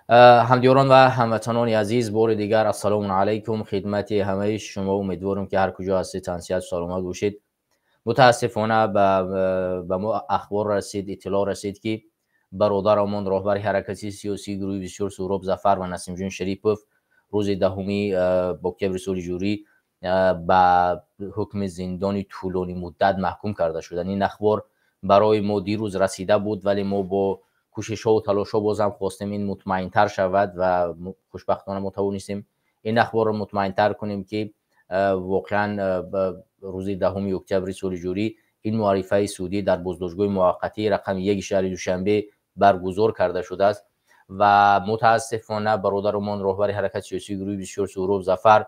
همدیاران و هموطنان عزیز، بار دیگر السلام علیکم خدمت همه شما. امیدوارم که هر کجا هستید تنسیت سلامت باشید. متاسفانه به ما اخبار رسید، اطلاع رسید که برادرمان راهبر حرکت سیاسی گروه بسیار سهراب ظفر و نسیم جان شریپوف روز 10 اکتبر سال جاری به حکم زندانی طولانی مدت محکوم کرده شدند. این اخبار برای ما دیروز رسیده بود، ولی ما با کوشش ها و تلاش ها بازم خواستیم این مطمئن تر شود و خوشبختانه ما توانستیم این اخبار رو مطمئن تر کنیم که واقعا روز 10 اکتبر سال جاری این معرفه سودی در بازداشتگاه موقتی رقم 1 شهر دوشنبه برگزار کرده شده است و متاسفانه برادرمان راهبر حرکت سیاسی گروه بسیار سهراب ظفر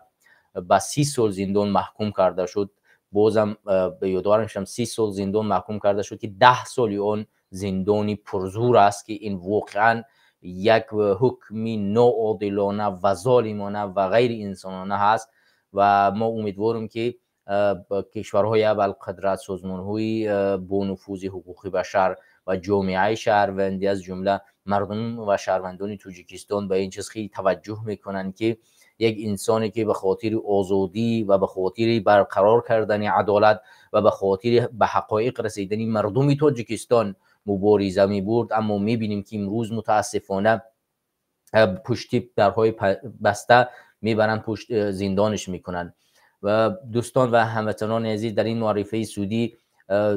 به 30 سال زندان محکوم کرده شد. بازم به یادآور میشم 30 سال زندان محکوم کرده شد که 10 سال اون زندانی پرزور است که این واقعا یک حکمی ناعادلانه و ظالمانه و غیر انسانانه هست و ما امیدواریم که کشورهای ابوالقدرت، سازمان‌های با نفوذ حقوق بشر و جامعه شهروندی از جمله مردم و شهروندان تاجیکستان به این چیز خیلی توجه میکنن که یک انسانی که به خاطر آزادی و به خاطر برقرار کردن عدالت و به خاطر به حقایق رسیدن مردم تاجیکستان مبارزه می برد، اما میبینیم که امروز متاسفانه پشتی درهای بسته میبرن پشت زندانش میکنن. و دوستان و هموطنان عزیز، در این معرفه سودی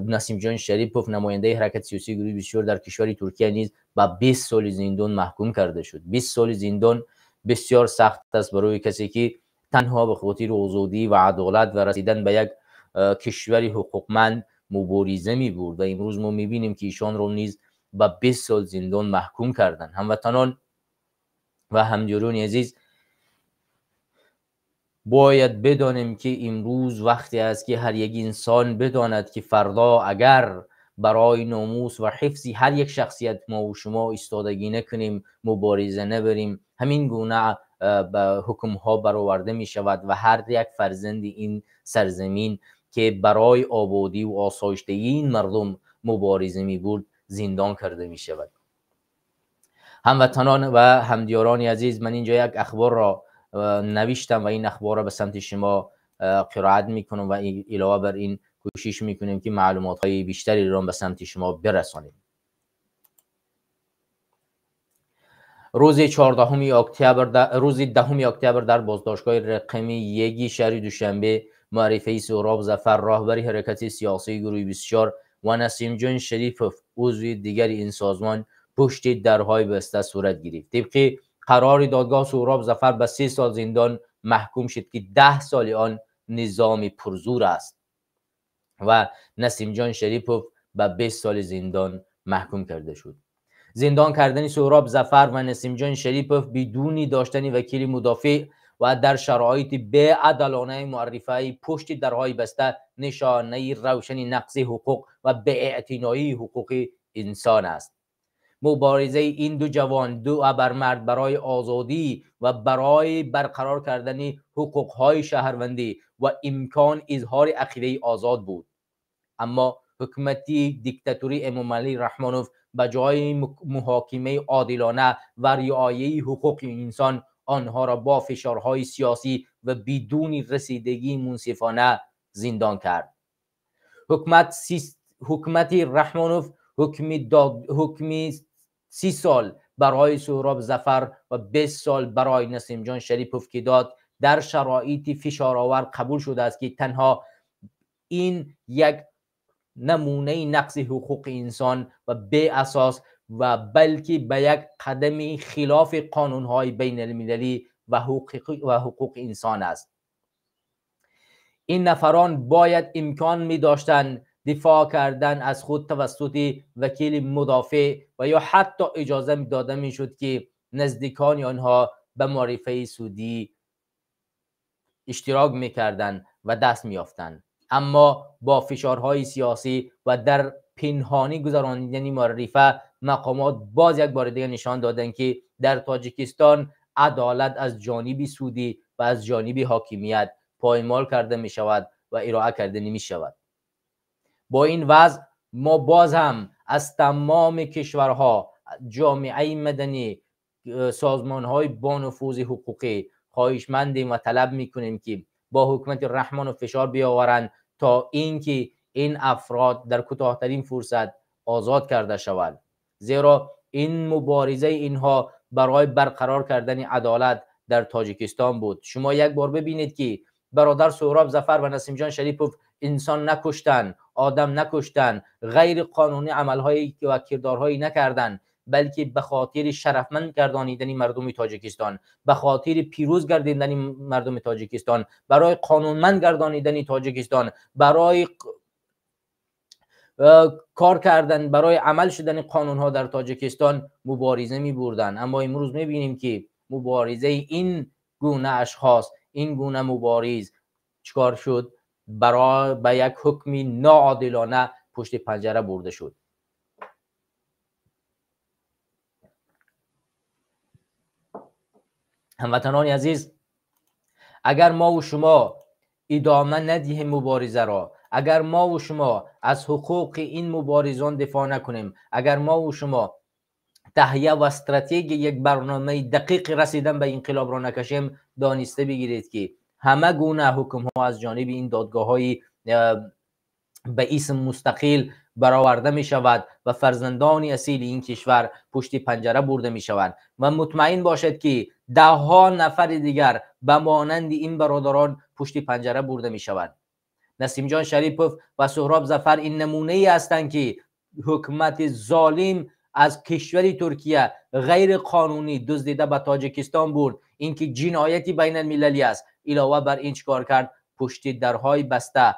نسیم جان شریپوف نماینده حرکت سیاسی گروه بسیار در کشور ترکیه نیز به 20 سال زندان محکوم کرده شد. 20 سال زندان بسیار سخت است برای کسی که تنها به خاطر آزادی و عدالت و رسیدن به یک کشوری حقوقمند مبارزه می برد و امروز ما میبینیم که ایشان رو نیز به 20 سال زندان محکوم کردند. هموطنان و همدیاران عزیز، باید بدانیم که امروز وقتی است که هر یک انسان بداند که فردا اگر برای ناموس و حفظ هر یک شخصیت ما و شما ایستادگی نکنیم، مبارزه نبریم، همین گونه به حکم ها برآورده می شود و هر یک فرزند این سرزمین که برای آبادی و آسایشتگی این مردم مبارزه می برد زندان کرده می شود. هموطنان و همدیاران عزیز، من اینجا یک اخبار را نوشتم و این اخبار را به سمت شما قرائت میکنم و علاوه بر این کوشش میکنیم که معلومات های بیشتری را به سمت شما برسانیم. روز 14 اکتبر روز 10 اکتبر در بازداشتگاه رقم 1 شهر دوشنبه معرفه سهراب ظفر راهبر حرکت سیاسی گروه 24 و نسیم جان شریپوف عضو دیگر این سازمان پشت درهای بسته صورت گرفت. طبق قرار دادگاه سهراب ظفر به 3 سال زندان محکوم شد که 10 سال آن نظام پرزور است و نسیم جان شریپوف به 20 سال زندان محکوم کرده شد. زندان کردن سهراب ظفر و نسیم جان شریپوف بدون داشتن وکیل مدافع و در شرایط بی‌عدالانه معرفی پشت درهای بسته نشانه روشن نقض حقوق و بی‌اعتنایی حقوق انسان است. مبارزه این دو جوان، دو ابرمرد، برای آزادی و برای برقرار کردن حقوق‌های شهروندی و امکان اظهار عقیده آزاد بود، اما حکومتی دیکتاتوری امامعلی رحمانوف به جای محاکمه عادلانه و رعایت حقوق انسان آنها را با فشارهای سیاسی و بدون رسیدگی منصفانه زندان کرد. حکومت رحمانوف حکم 30 سال برای سهراب ظفر و 20 سال برای نسیم جان شریپوف که داد در شرایط فشارآور قبول شده است که تنها این یک نمونه نقض حقوق انسان و بی اساس و بلکه به یک قدم خلاف قانونهای بین المللی و حقوق انسان است. این نفران باید امکان می داشتند دفاع کردن از خود توسط وکیل مدافع و یا حتی اجازه می داده می شد که نزدیکان آنها به معرفه سودی اشتراک می کردن و دست می یافتند، اما با فشارهای سیاسی و در پنهانی گذراندن معرفه مقامات باز یک بار دیگر نشان دادند که در تاجیکستان عدالت از جانب سودی و از جانب حاکمیت پایمال کرده می شود و ارائه کرده نمی شود. با این وضع ما باز هم از تمام کشورها، جامعه مدنی، سازمان های با نفوذ حقوقی خواهشمندیم و طلب میکنیم که با حکومت رحمان و فشار بیاورند تا اینکه این افراد در کوتاهترین فرصت آزاد کرده شوند، زیرا این مبارزه اینها برای برقرار کردن عدالت در تاجیکستان بود. شما یک بار ببینید که برادر سهراب ظفر و نسیم جان شریپوف انسان نکشتن، آدم نکشتن، غیر قانونی عملهایی و کردارهایی نکردن، بلکه به خاطر شرفمند گردانیدن مردم تاجیکستان، به خاطر پیروز گردیدن مردم تاجیکستان، برای قانونمند گردانیدن تاجیکستان، برای کار کردن، برای عمل شدن قانون ها در تاجیکستان مبارزه می بردن. اما امروز می بینیم که مبارزه این گونه اشخاص، این گونه مبارز چکار شد؟ برای به یک حکم ناعادلانه پشت پنجره برده شد. هموطنان عزیز، اگر ما و شما ادامه ندهیم مبارزه را، اگر ما و شما از حقوق این مبارزان دفاع نکنیم، اگر ما و شما تهیه و استراتژی یک برنامه دقیق رسیدن به انقلاب را نکشیم، دانسته بگیرید که همه گونه حکم ها از جانب این دادگاه های به اسم مستقل برآورده می شود و فرزندان اصیل این کشور پشت پنجره برده می شوند و مطمئن باشد که ده ها نفر دیگر به مانند این برادران پشت پنجره برده می شوند. نسیم جان شریپوف و سهراب ظفر این نمونه ای هستند که حکومت ظالم از کشور ترکیه غیر قانونی دزدیده به تاجیکستان برد. اینکه جنایتی بین المللی است. علاوه بر این چکار کرد؟ پشت درهای بسته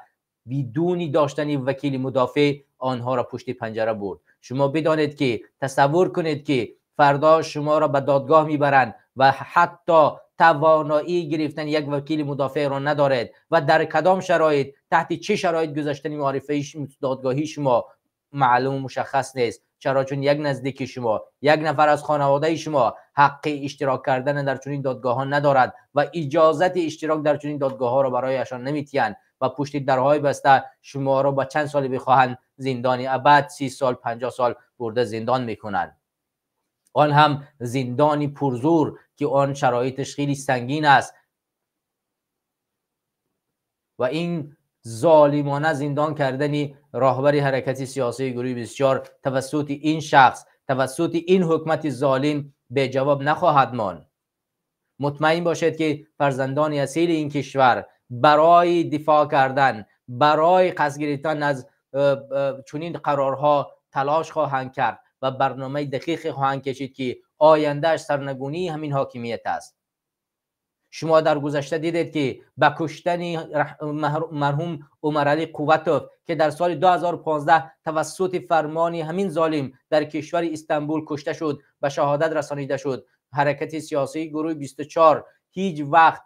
بدون داشتن وکیل مدافع آنها را پشت پنجره برد. شما بدانید که، تصور کنید که فردا شما را به دادگاه میبرند و حتی توانایی گرفتن یک وکیل مدافع را ندارید و در کدام شرایط، تحت چه شرایط گذشتن معرفه دادگاهی شما معلوم و مشخص نیست. چرا؟ چون یک نزدیک شما، یک نفر از خانواده شما حق اشتراک کردن در چنین دادگاه ها ندارد و اجازت اشتراک در چنین دادگاه ها را برایشان نمیتیند و پشت درهای بسته شما را با چند سال بخواهند زندانی ابد، 30 سال 50 سال برده زندان میکنند. آن هم زندانی پرزور که آن شرایطش خیلی سنگین است و این ظالمانه زندان کردن راهبر حرکت سیاسی گروه 24 توسط این شخص، توسط این حکومت ظالم به جواب نخواهد ماند. مطمئن باشید که فرزندان اصیل این کشور برای دفاع کردن، برای قصد گرفتن از چنین قرارها تلاش خواهند کرد و برنامه دقیق خواهند کشید که آیندهش سرنگونی همین حاکمیت است. شما در گذشته دیدید که با کشتن مرحوم عمرعلی قوتوف که در سال 2015 توسط فرمان همین ظالم در کشور استانبول کشته شد، به شهادت رسانیده شد، حرکت سیاسی گروه 24 هیچ وقت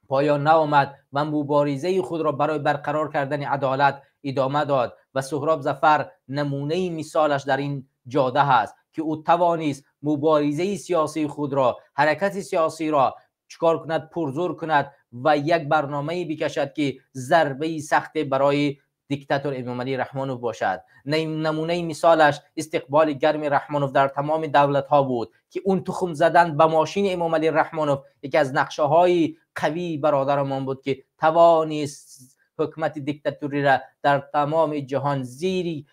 پایان نیامد و مبارزه خود را برای برقرار کردن عدالت ادامه داد و سهراب ظفر نمونه مثالش در این جاده هست که او توانست مبارزه سیاسی خود را، حرکت سیاسی را چکار کند؟ پرزور کند و یک برنامه بکشد که ضربه سخت برای دیکتاتور امامعلی رحمانوف باشد. نمونه مثالش استقبال گرم رحمانوف در تمام دولت ها بود که اون تخم زدن به ماشین امامعلی رحمانوف یکی از نقشه های قوی برادرمان بود که توانست حکومت دیکتاتوری را در تمام جهان زیری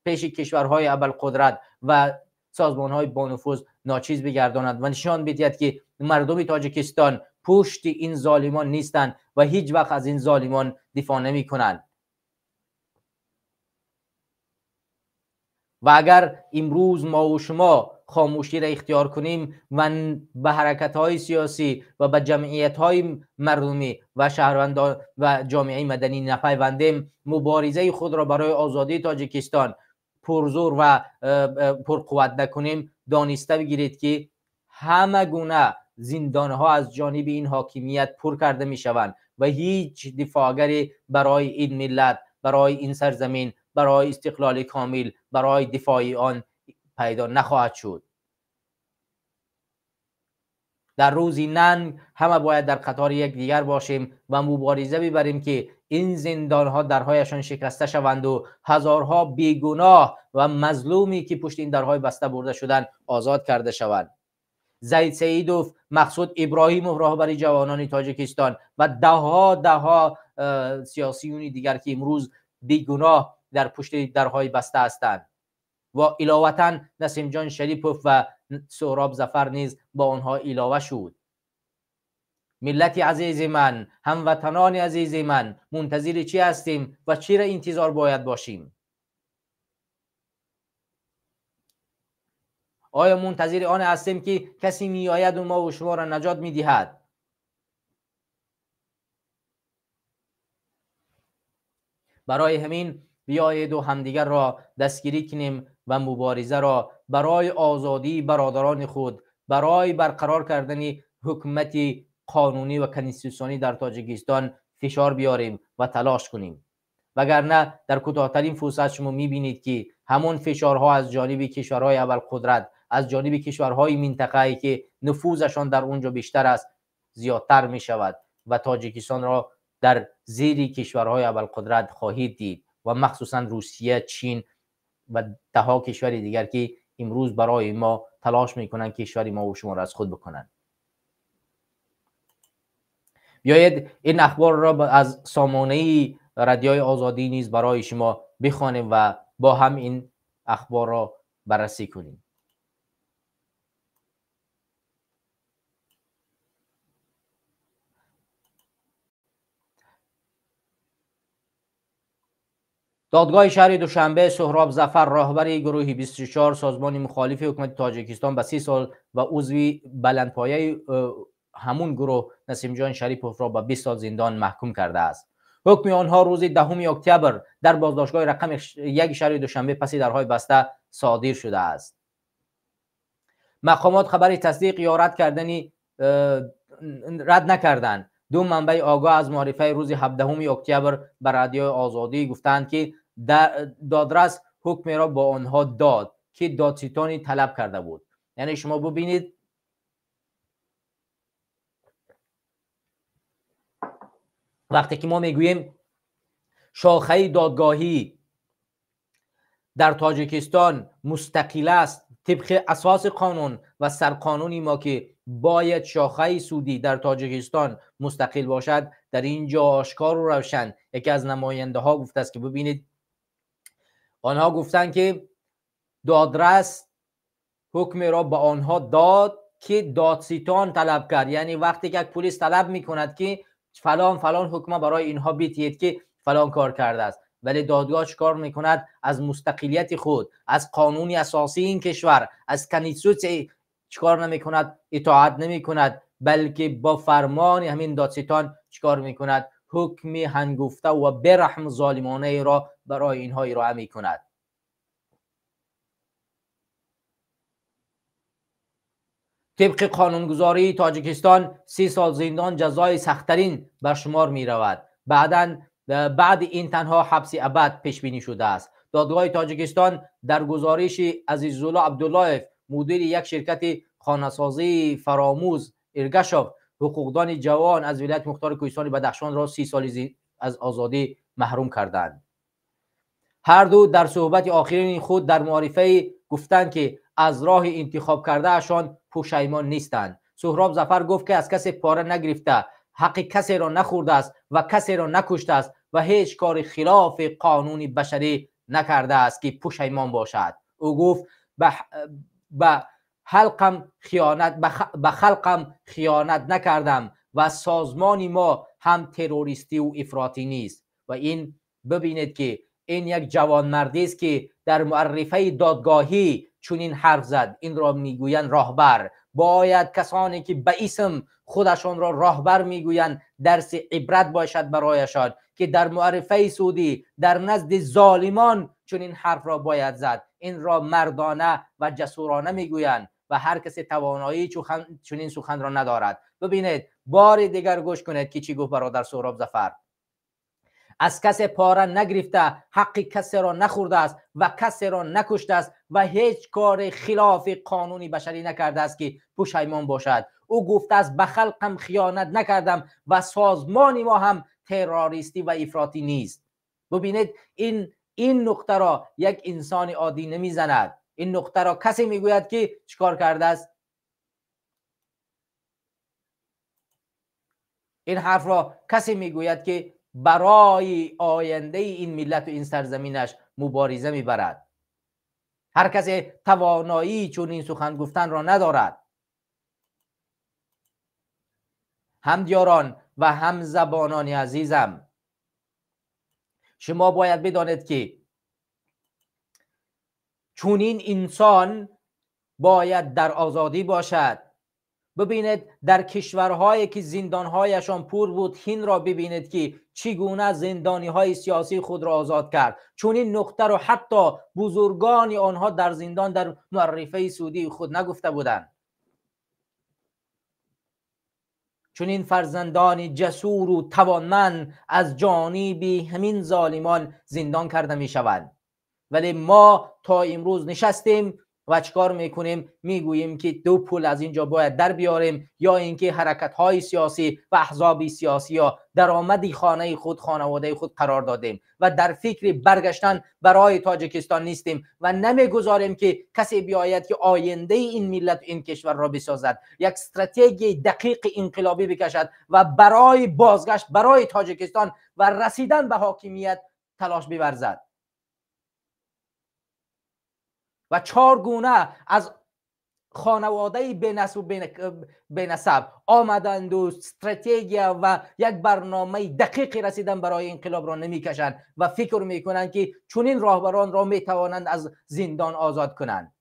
پیش کشورهای ابرقدرت و سازمانهای با نفوذ ناچیز بگرداند و نشان بدهد که مردم تاجیکستان پشت این ظالمان نیستند و هیچ وقت از این ظالمان دفاع نمی کنند. و اگر امروز ما و شما خاموشی را اختیار کنیم و به حرکت‌های سیاسی و به جمعیت‌های مردمی و شهروندان و جامعه مدنی نپیوندیم، مبارزه خود را برای آزادی تاجیکستان پرزور و پرقوت نکنیم، دانسته بگیرید که همه گونه زندانها از جانب این حاکمیت پر کرده می شوند و هیچ دفاعگری برای این ملت، برای این سرزمین، برای استقلال کامل، برای دفاع آن پیدا نخواهد شد. در روزی ننگ همه باید در قطار یکدیگر باشیم و مبارزه ببریم که این زندانها درهایشان شکسته شوند و هزارها بیگناه و مظلومی که پشت این درهای بسته برده شدند آزاد کرده شوند. زید سیدوف، مقصود ابراهیموف راهبر جوانان تاجیکستان و دهها سیاسیون دیگر که امروز بیگناه در پشت درهای بسته هستند و علاوه نسیم جان شریپوف و سهراب ظفر نیز با آنها علاوه شد. ملت عزیز من، هموطنان عزیز من، منتظر چی هستیم و چی را انتظار باید باشیم؟ آیا منتظر آن هستیم که کسی می آید و ما و شما را نجات می دهد؟ برای همین بیایید و همدیگر را دستگیری کنیم و مبارزه را برای آزادی برادران خود، برای برقرار کردن حکومت قانونی و کنستیتوسیونی در تاجیکستان فشار بیاریم و تلاش کنیم. وگرنه در کوتاه‌ترین فرصت شما می‌بینید که همون فشارها از جانب کشورهای اول قدرت، از جانب کشورهای منطقه‌ای که نفوذشان در اونجا بیشتر است زیادتر می‌شود و تاجیکستان را در زیر کشورهای اول قدرت خواهید دید و مخصوصا روسیه، چین و دهها کشور دیگر که امروز برای ما تلاش میکنند کشور ما و شما را از خود بکنند. بیایید این اخبار را از سامانه رادیوی آزادی نیز برای شما بخوانیم و با هم این اخبار را بررسی کنیم. دادگاه شهر دوشنبه سهراب ظفر راهبر گروه 24 سازمان مخالف حکومت تاجیکستان به 30 سال و عضو بلندپایه همون گروه نسیم جان شریپوف را به 20 سال زندان محکوم کرده است. حکم آنها روز 10 اکتبر در بازداشتگاه رقم 1 شهر دوشنبه پس درهای بسته صادر شده است. مقامات خبر تصدیق یا رد کردنی رد نکردند. دو منبع آگاه از معرفه روز 17 اکتبر بر رادیوی آزادی گفتند که دادرس حکم را با آنها داد که دادستانی طلب کرده بود. یعنی شما ببینید وقتی که ما میگوییم شاخه دادگاهی در تاجیکستان مستقل است طبق اساس قانون و سرقانونی ما که باید شاخه سودی در تاجیکستان مستقل باشد، در اینجا آشکار و روشن یکی از نماینده ها گفته است که ببینید آنها گفتند که دادرس حکم را به آنها داد که دادستان طلب کرد. یعنی وقتی که پلیس طلب میکند که فلان حکم برای اینها بیتید که فلان کار کرده است، ولی دادگاه چیکار میکند؟ از مستقلیت خود، از قانون اساسی این کشور، از کنستیتوسیون چیکار نمیکند؟ اطاعت نمیکند، بلکه با فرمان همین دادستان چیکار میکند؟ حکم هنگفته و برحم ظالمانه را برای اینها ارائه میکند. طبق قانونگذاری تاجیکستان 30 سال زندان جزای سخت‌ترین بر شمار می رود. بعد این تنها حبس ابد پیش بینی شده است. دادگاه تاجیکستان در گزارش عزیزالله عبداللهیف مدیر یک شرکت خانه‌سازی فراموز ارگشاف حقوقدان جوان از ولایت مختار کوهستان بدخشان را 30 سال از آزادی محروم کردند. هر دو در صحبت آخرین خود در معرفه گفتند که از راه انتخاب کرده اشان پشیمان نیستند. سهراب ظفر گفت که از کسی پاره نگرفته، حق کسی را نخورده است و کسی را نکشته است و هیچ کار خلاف قانون بشری نکرده است که پشیمان باشد. او گفت به خلقم خیانت نکردم و سازمان ما هم تروریستی و افراطی نیست. و این ببینید که این یک جوانمردی است که در معرفه دادگاهی چنین حرف زد. این را میگویند راهبر. باید کسانی که به اسم خودشان را راهبر میگویند درس عبرت باشد برایشان که در معرفه سودی در نزد ظالمان چنین حرف را باید زد. این را مردانه و جسورانه میگویند و هر کسی توانایی چنین سخن را ندارد. ببینید بار دیگر گوش کنید که چی گفت برادر سهراب ظفر. از کسی پاره نگرفته، حق کسی را نخورده است و کسی را نکشته است و هیچ کار خلاف قانون بشری نکرده است که پشیمان باشد. او گفته است به خلقم خیانت نکردم و سازمان ما هم تروریستی و افراطی نیست. ببینید این نقطه را یک انسان عادی نمیزند. این نقطه را کسی میگوید که چیکار کرده است. این حرف را کسی میگوید که برای آینده این ملت و این سرزمینش مبارزه میبرد. هر کسی توانایی چون این سخن گفتن را ندارد. همدیاران و همزبانان عزیزم، شما باید بدانید که چون این انسان باید در آزادی باشد. ببینید در کشورهایی که زندانهایشان پر بود، هند را ببینید که چگونه زندانی های سیاسی خود را آزاد کرد. چون این نقطه را حتی بزرگان آنها در زندان در معرفه سعودی خود نگفته بودند. چون این فرزندان جسور و توانمند از جانب همین ظالمان زندان کرده می شوند. ولی ما تا امروز نشستیم و چیکار میکنیم؟ میگوییم که دو پول از اینجا باید در بیاریم، یا اینکه حرکت های سیاسی و احزاب سیاسی یا درآمد خانه خود، خانواده خود قرار دادیم و در فکر برگشتن برای تاجیکستان نیستیم و نمیگذاریم که کسی بیاید که آینده این ملت این کشور را بسازد، یک استراتژی دقیق انقلابی بکشد و برای بازگشت برای تاجیکستان و رسیدن به حاکمیت تلاش بورزد. و 4 گونه از خانواده بینسب آمدند و استراتژی و یک برنامه دقیق رسیدن برای انقلاب را نمیکشند و فکر میکنند که چنین راهبران را میتوانند از زندان آزاد کنند.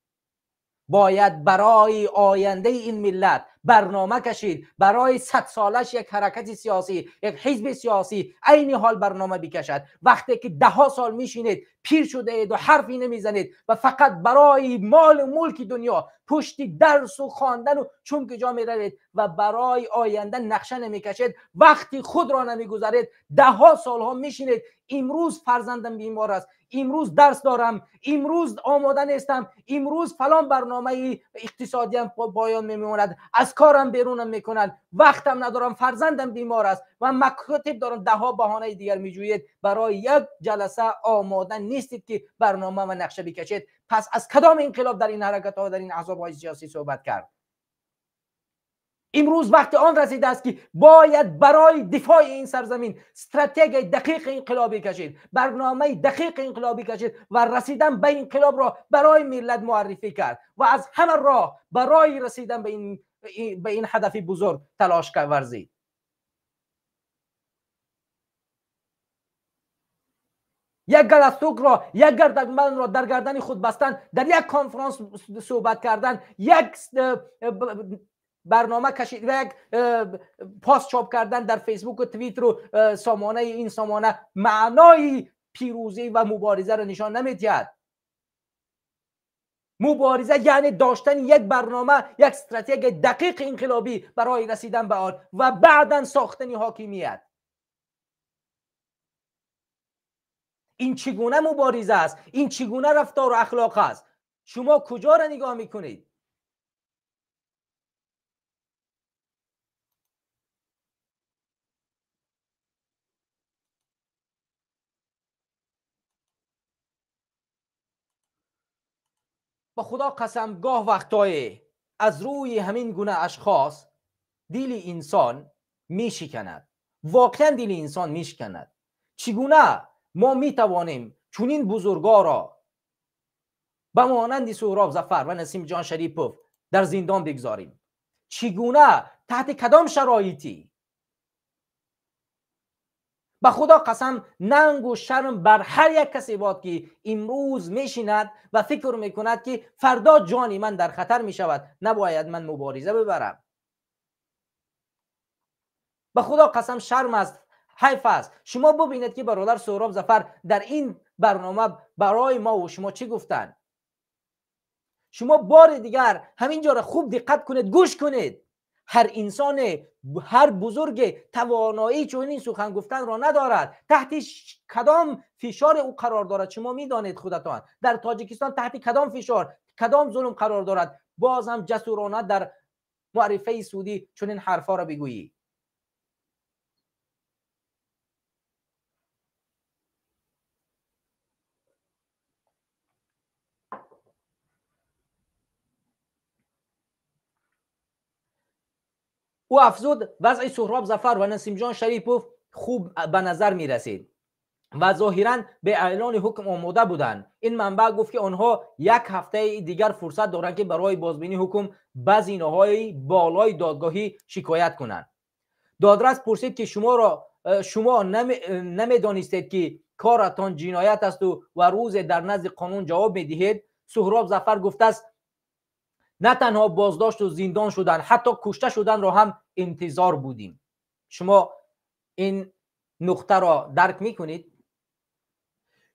باید برای آینده این ملت برنامه کشید، برای 100 سالش یک حرکت سیاسی، یک حزب سیاسی عین حال برنامه بکشد. وقتی که 10 سال میشینید پیر شده اید و حرفی نمیزنید و فقط برای مال و ملک دنیا پشت درس و خواندن و چون که جا میروید و برای آینده نقشه نمیکشید، وقتی خود را نمیگذارید 10 سال ها میشینید. امروز فرزندم بیمار است، امروز درس دارم، امروز آماده نیستم، امروز فلان برنامه اقتصادی هم پایان میموند، از کارم بیرونم میکنند، وقتم ندارم، فرزندم بیمار است و مکاتب دارم. 10 بهانه دیگر میجویید. برای یک جلسه آماده نیستید که برنامه و نقشه بکشید. پس از کدام انقلاب در این حرکت ها و در این احزاب های سیاسی صحبت کرد؟ امروز وقت آن رسیده است که باید برای دفاع این سرزمین استراتژی دقیق انقلابی کشید، برنامه دقیق انقلابی کشید و رسیدن به انقلاب را برای ملت معرفی کرد و از همه راه برای رسیدن به این هدف بزرگ تلاش ورزید. یک گلستوک را، یک گردنبند را در گردن خود بستن، در یک کنفرانس صحبت کردن، یک برنامه کشید و یک پاست چاپ کردن در فیسبوک و توییتر و سامانه این سامانه معنای پیروزی و مبارزه را نشان نمیدهد. مبارزه یعنی داشتن یک برنامه، یک استراتژی دقیق انقلابی برای رسیدن به آن و بعداً ساختن حاکمیت. این چگونه مبارزه است؟ این چگونه رفتار و اخلاق است؟ شما کجا را نگاه میکنید؟ با خدا قسم گاه وقتای از روی همین گونه اشخاص دل انسان میشکند، واقعا دل انسان میشکند. چگونه ما میتوانیم چنین بزرگا را به مانند سهراب ظفر و نسیم جان شریفوف در زندان بگذاریم؟ چگونه، تحت کدام شرایطی؟ به خدا قسم ننگ و شرم بر هر یک کسی باد که امروز میشیند و فکر میکند که فردا جانی من در خطر میشود، نباید من مبارزه ببرم. به خدا قسم شرم است، حیف است. شما ببینید که برادر سهراب ظفر در این برنامه برای ما و شما چی گفتن. شما بار دیگر همینجا را خوب دقت کنید، گوش کنید. هر انسان، هر بزرگ توانایی چنین سخن گفتن را ندارد. تحت کدام فشار او قرار دارد؟ شما میدانید خودتان در تاجیکستان تحت کدام فشار، کدام ظلم قرار دارد؟ باز هم جسورانه در معرفه سعودی چنین حرفا را بگویی. او افزود وضع سهراب ظفر و نسیم جان شریپوف خوب به نظر می رسید و ظاهرا به اعلان حکم آماده بودند. این منبع گفت که آنها یک هفته دیگر فرصت دارند که برای بازبینی حکم به زینه‌های بالای دادگاهی شکایت کنند. دادرس پرسید که شما نمیدانستید که کارتان جنایت است و روز در نزد قانون جواب میدهید؟ سهراب ظفر گفته است نه تنها بازداشت و زندان شدن، حتی کشته شدن را هم انتظار بودیم. شما این نقطه را درک میکنید؟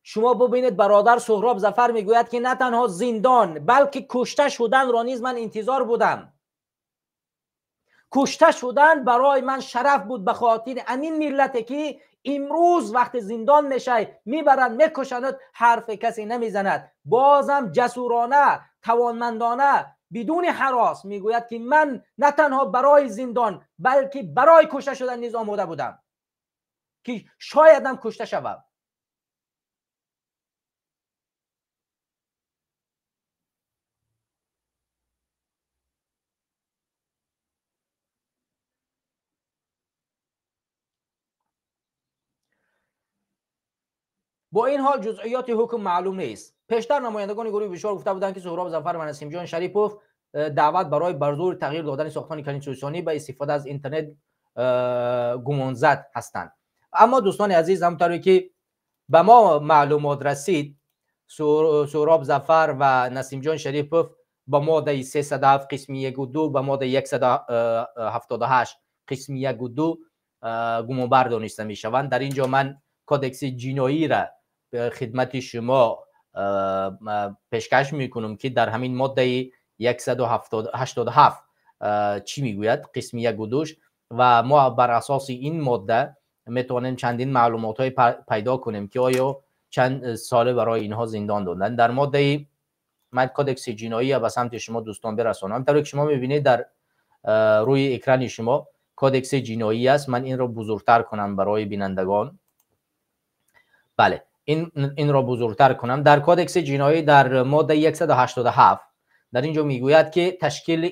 شما ببینید برادر سهراب ظفر میگوید که نه تنها زندان بلکه کشته شدن را نیز من انتظار بودم. کشته شدن برای من شرف بود، به خاطر همین ملتی که امروز وقت زندان میشه میبرند میکشند، حرف کسی نمیزند. بازم جسورانه توانمندانه بدون هراس میگوید که من نه تنها برای زندان بلکه برای کشته شدن نیز آماده بودم که شاید هم کشته شوم. با این حال جزئیات حکم معلوم نیست. پیشتر نمایندگان گروه بشار گفته بودند که سهراب ظفر و نسیم جان شریپوف دعوت برای برزور تغییر دادن ساختمان کنستیتوسیونی به استفاده از اینترنت گمانزد هستند. اما دوستان عزیز، همونطوری که به ما معلومات رسید، سهراب ظفر و نسیم جان شریپوف با ماده 307 قسم 1 و 2 به ماده 178 قسم 1 و 2 گمانبر دانسته می شوند. در اینجا من کودکس جنایی را به خدمت شما پیشکش میکنم که در همین ماده 187 چی میگوید، قسم 1 و 2، و ما بر اساس این ماده میتونیم چندین معلومات های پیدا کنیم که آیا چند ساله برای اینها زندان دادن. در ماده من کودکس جنایی به سمت شما دوستان برسانم. همونطور که شما میبینید در روی اکران شما کودکس جنایی است. من این را بزرگتر کنم برای بینندگان. بله، این را بزرگتر کنم. در کودکس جنایی در ماده 187 در اینجا میگوید که تشکیل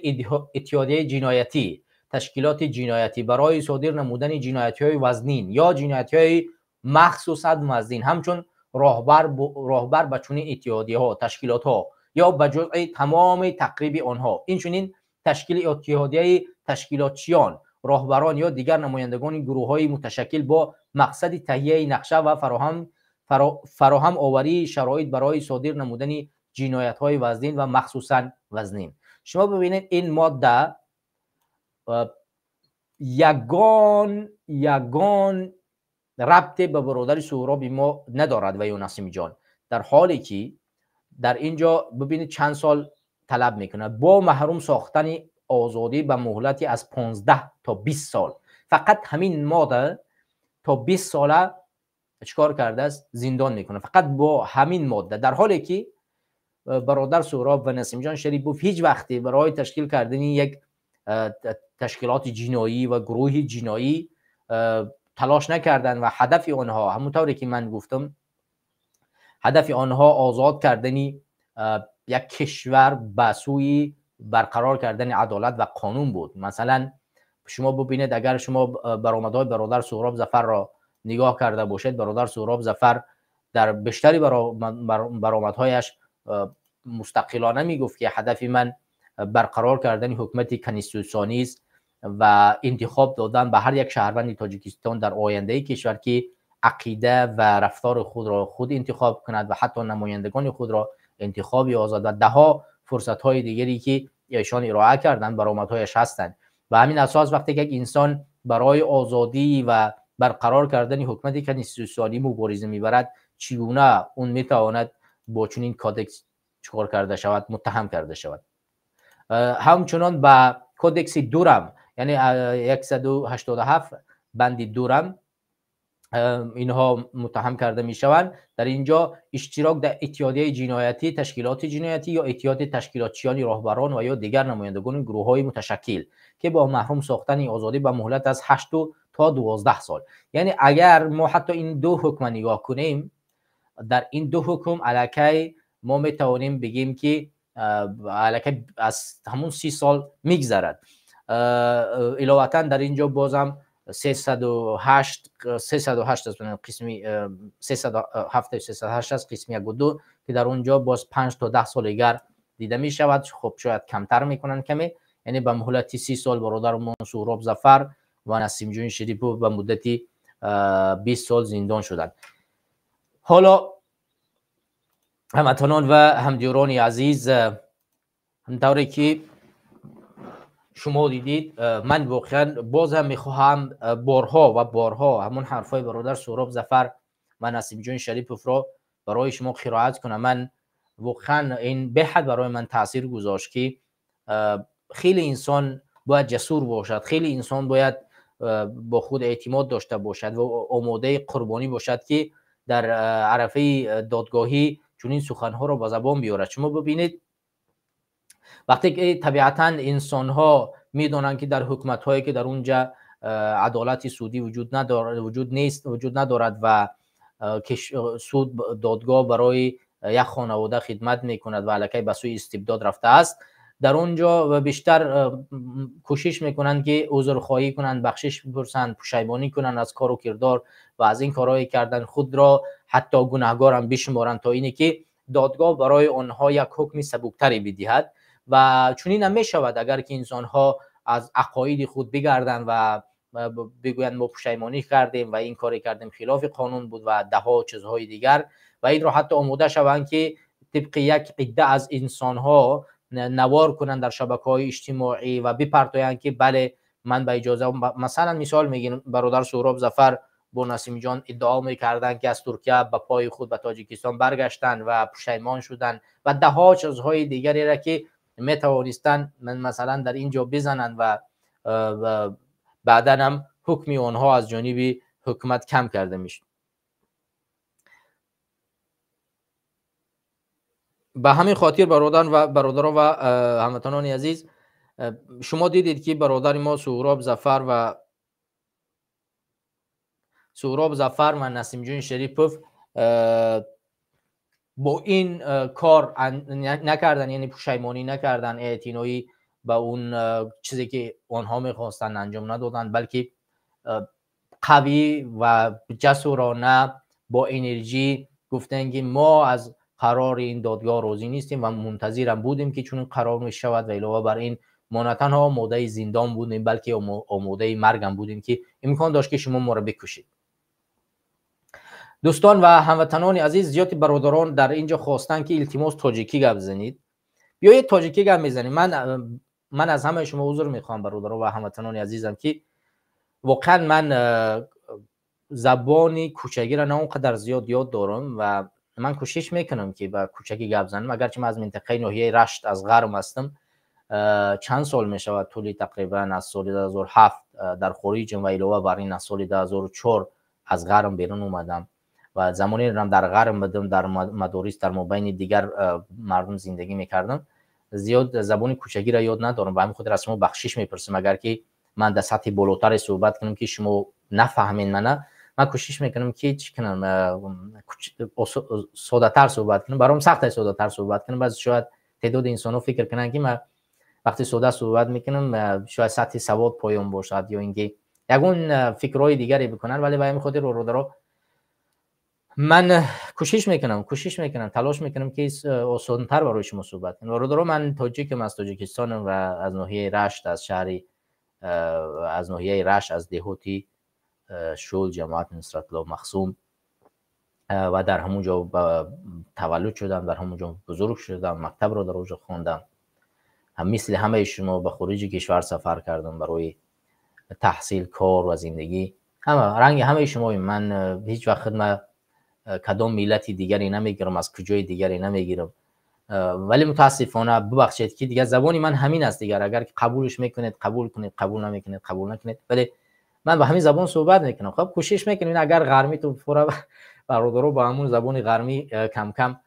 اتحادیه جنایتی، تشکیلات جنایتی برای صادر نمودن جنایت‌های وزنین یا جنایت‌های مخصوصاً وزنین، همچون راهبر به چنین اتحادیه‌ها، تشکیلات‌ها یا به جزء تمام تقریب آنها، این چنین تشکیل اتحادیه تشکیلاتچیان، راهبران یا دیگر نمایندگان گروه‌های متشکل با مقصد تهیه نقشه و فراهم آوری شرایط برای صادر نمودن جنایت‌های وزنین و مخصوصاً وزنین. شما ببینید این ماده یگان ربط به برادر سهراب ما ندارد و یا نسیم جان، در حالی که در اینجا ببینید چند سال طلب میکنه با محروم ساختن آزادی به مهلتی از 15 تا 20 سال. فقط همین ماده تا 20 ساله چیکار کرده است؟ زندان میکنه، فقط با همین ماده. در حالی که برادر سهراب و نسیم جان شریپوف هیچ وقتی برای تشکیل کردن یک تشکیلات جنایی و گروه جنایی تلاش نکردن و هدف آنها، همونطوری که من گفتم، هدف آنها آزاد کردن یک کشور به سوی برقرار کردن عدالت و قانون بود. مثلا شما ببینید اگر شما برآمدهای برادر سهراب ظفر را نگاه کرده باشید، برادر سهراب ظفر در بیشتری برآمدهایش مستقلانه میگفت که هدف من برقرار کردن حکومت کنستیتوسیونی است و انتخاب دادن به هر یک شهروند تاجیکستان در آینده کشور که عقیده و رفتار خود را خود انتخاب کند و حتی نمایندگان خود را انتخابی آزاد و دهها فرصت های دیگری که ایشان ارائه کردند برآمدهایش هستند. و همین اساس وقتی که یک انسان برای آزادی و برقرار کردن حکومت کنستیتوسیونی مبارزه میبرد، چگونه اون میتواند با چنین کودکس چیکار کرده شود؟ متهم کرده شود. همچنان با کودکس دورم، یعنی 187 بند دورم اینها متهم کرده می شوند. در اینجا اشتراک در اتحادیه جنایتی، تشکیلات جنایتی یا اتحاد تشکیلاتچیان راهبران و یا دیگر نمایندگان گروه های متشکل که با محروم ساختن آزادی به مهلت از 8 تا 12 سال. یعنی اگر ما حتی این دو حکم نگاه کنیم، در این دو حکم علاکه ما می توانیم بگیم که علاکه از همون 30 سال میگذرد. علاوه در اینجا بازم 308 از قسمی 308 از قسمی 1 و 2 که در اونجا باز 5 تا 10 سال دیگر دیده می شود. خب شاید کمتر میکنن کمی، یعنی به مهلت 30 سال برادرمون سهراب ظفر و نسیم جون شریفوف به مدتی 20 سال زندان شدند. حالا هموطنان و همدیران عزیز، همطوری که شما دیدید، من واقعا باز هم میخواهم بارها همون حرفای برادر سهراب ظفر و نسیم جون شریفوف را برای شما قرائت کنم. من واقعا این به حد برای من تاثیر گذاشت که خیلی انسان باید جسور باشد، خیلی انسان باید با خود اعتماد داشته باشد و آماده قربانی باشد که در عرفه دادگاهی چنین سخنها را به زبان بیارد. شما ببینید وقتی که طبیعتا انسان ها میدونن که در حکومت هایی که در اونجا عدالت سودی وجود ندارد و سود دادگاه برای یک خانواده خدمت میکند و علاکه به سوی استبداد رفته است، در اونجا بیشتر کوشش میکنند که عذرخواهی کنند، بخشش بپرسند، پشیمانی کنند از کار و کردار و از این کارهای کردن خود را حتی گناهکار هم بشمارند تا اینه که دادگاه برای آنها یک حکم سبکتری بدهد. و چنین هم میشود اگر که انسان ها از عقاید خود بگردند و بگویند ما پشیمانی کردیم و این کاری کردیم خلاف قانون بود و ده ها چیزهای دیگر، و این را حتی آماده شوند که طبق یک عده از انسان ها نوار کنند در شبکه‌های اجتماعی و بپرتایند که بله من به اجازه، مثلا مثال میگیم برادر سهراب ظفر با نسیم جان ادعا میکردن که از ترکیه به پای خود به تاجیکستان برگشتن و پشیمان شدن و ده ها چیزهای دیگری را که میتوانستن مثلا در اینجا بزنند و بعدا هم حکمی آنها از جانب حکومت کم کرده میشد. به همین خاطر برادران و هموطنان عزیز، شما دیدید که برادر ما سهراب ظفر و نسیم جون شریفوف با این کار نکردن، یعنی پشیمانی نکردن، اعتنایی به اون چیزی که آنها میخواستن انجام ندادن، بلکه قوی و جسورانه با انرژی گفتن که ما از قرار این دادگاه راضی نیستیم و منتظرم بودیم که چون قرار می شود و علاوه بر این ما نه تنها آماده زندان بودیم بلکه آماده مرگ هم بودیم که امکان داشت که شما ما را بکشید. دوستان و هموطنان عزیز، زیاد برادران در اینجا خواستن که التماس تاجیکی گپ بزنید، بیایید تاجیکی گپ بزنید. من از همه شما عذر میخوام برادران و هموطنان عزیزم که واقعا من زبان کوچکی را نه اونقدر زیاد یاد دارم و من کوشش میکنم که با کوچکی گپ بزنم، اگرچه من از منطقه ناحیه رشت از غرب هستم. چند سال میشود طولی تقریبا از سال 2007 در خارجم و علاوه بر این از سال 2004 از غرب بیرون اومدم و زمانی هم در غرب بودم، در مدارس در مابین دیگر مردم زندگی میکردم. زیاد زبان کوچکی را یاد ندارم و همین خاطر از شما بخشش میپرسم اگر که من در سطح بالاتر صحبت کنم که شما نفهمین من کوشش میکنم که چی کنم ساده تر صحبت کنم. برام سخته ساده تر صحبت کنم، بعضی شاید تعداد انسان‌ها فکر کنن که من وقتی ساده صحبت میکنم شاید سطح سواد پایان باشد یا اینکه یگون فکرهای دیگری بکنن، ولی به همین خاطر رو من کوشش میکنم تلاش میکنم که آسان‌تر برای شما صحبت کنم. رو من تاجیکم، از تاجیکستانم و از ناحیه رشت، از شهری از ناحیه رشت، از دهاتی شول جماعت نصرت الله مخصوم و در همونجا تولد شدم، در همونجا بزرگ شدم، مکتب رو در اونجا خواندم. هم مثل همه شما به خارج کشور سفر کردم برای تحصیل، کار و زندگی. همه شما. من هیچ وقت خدمت کدام ملتی دیگری نمیگیرم، از کجای دیگری نمیگیرم. ولی متاسفانه ببخشید که دیگه زبانی من همین است دیگر. اگر قبولش میکنید قبول کنید، قبول نمیکنید قبول نکنید، ولی من با همین زبان صحبت میکنم. خب کوشش میکنید اگر غرمی تو فورا برادرو با همون زبان غرمی کم کم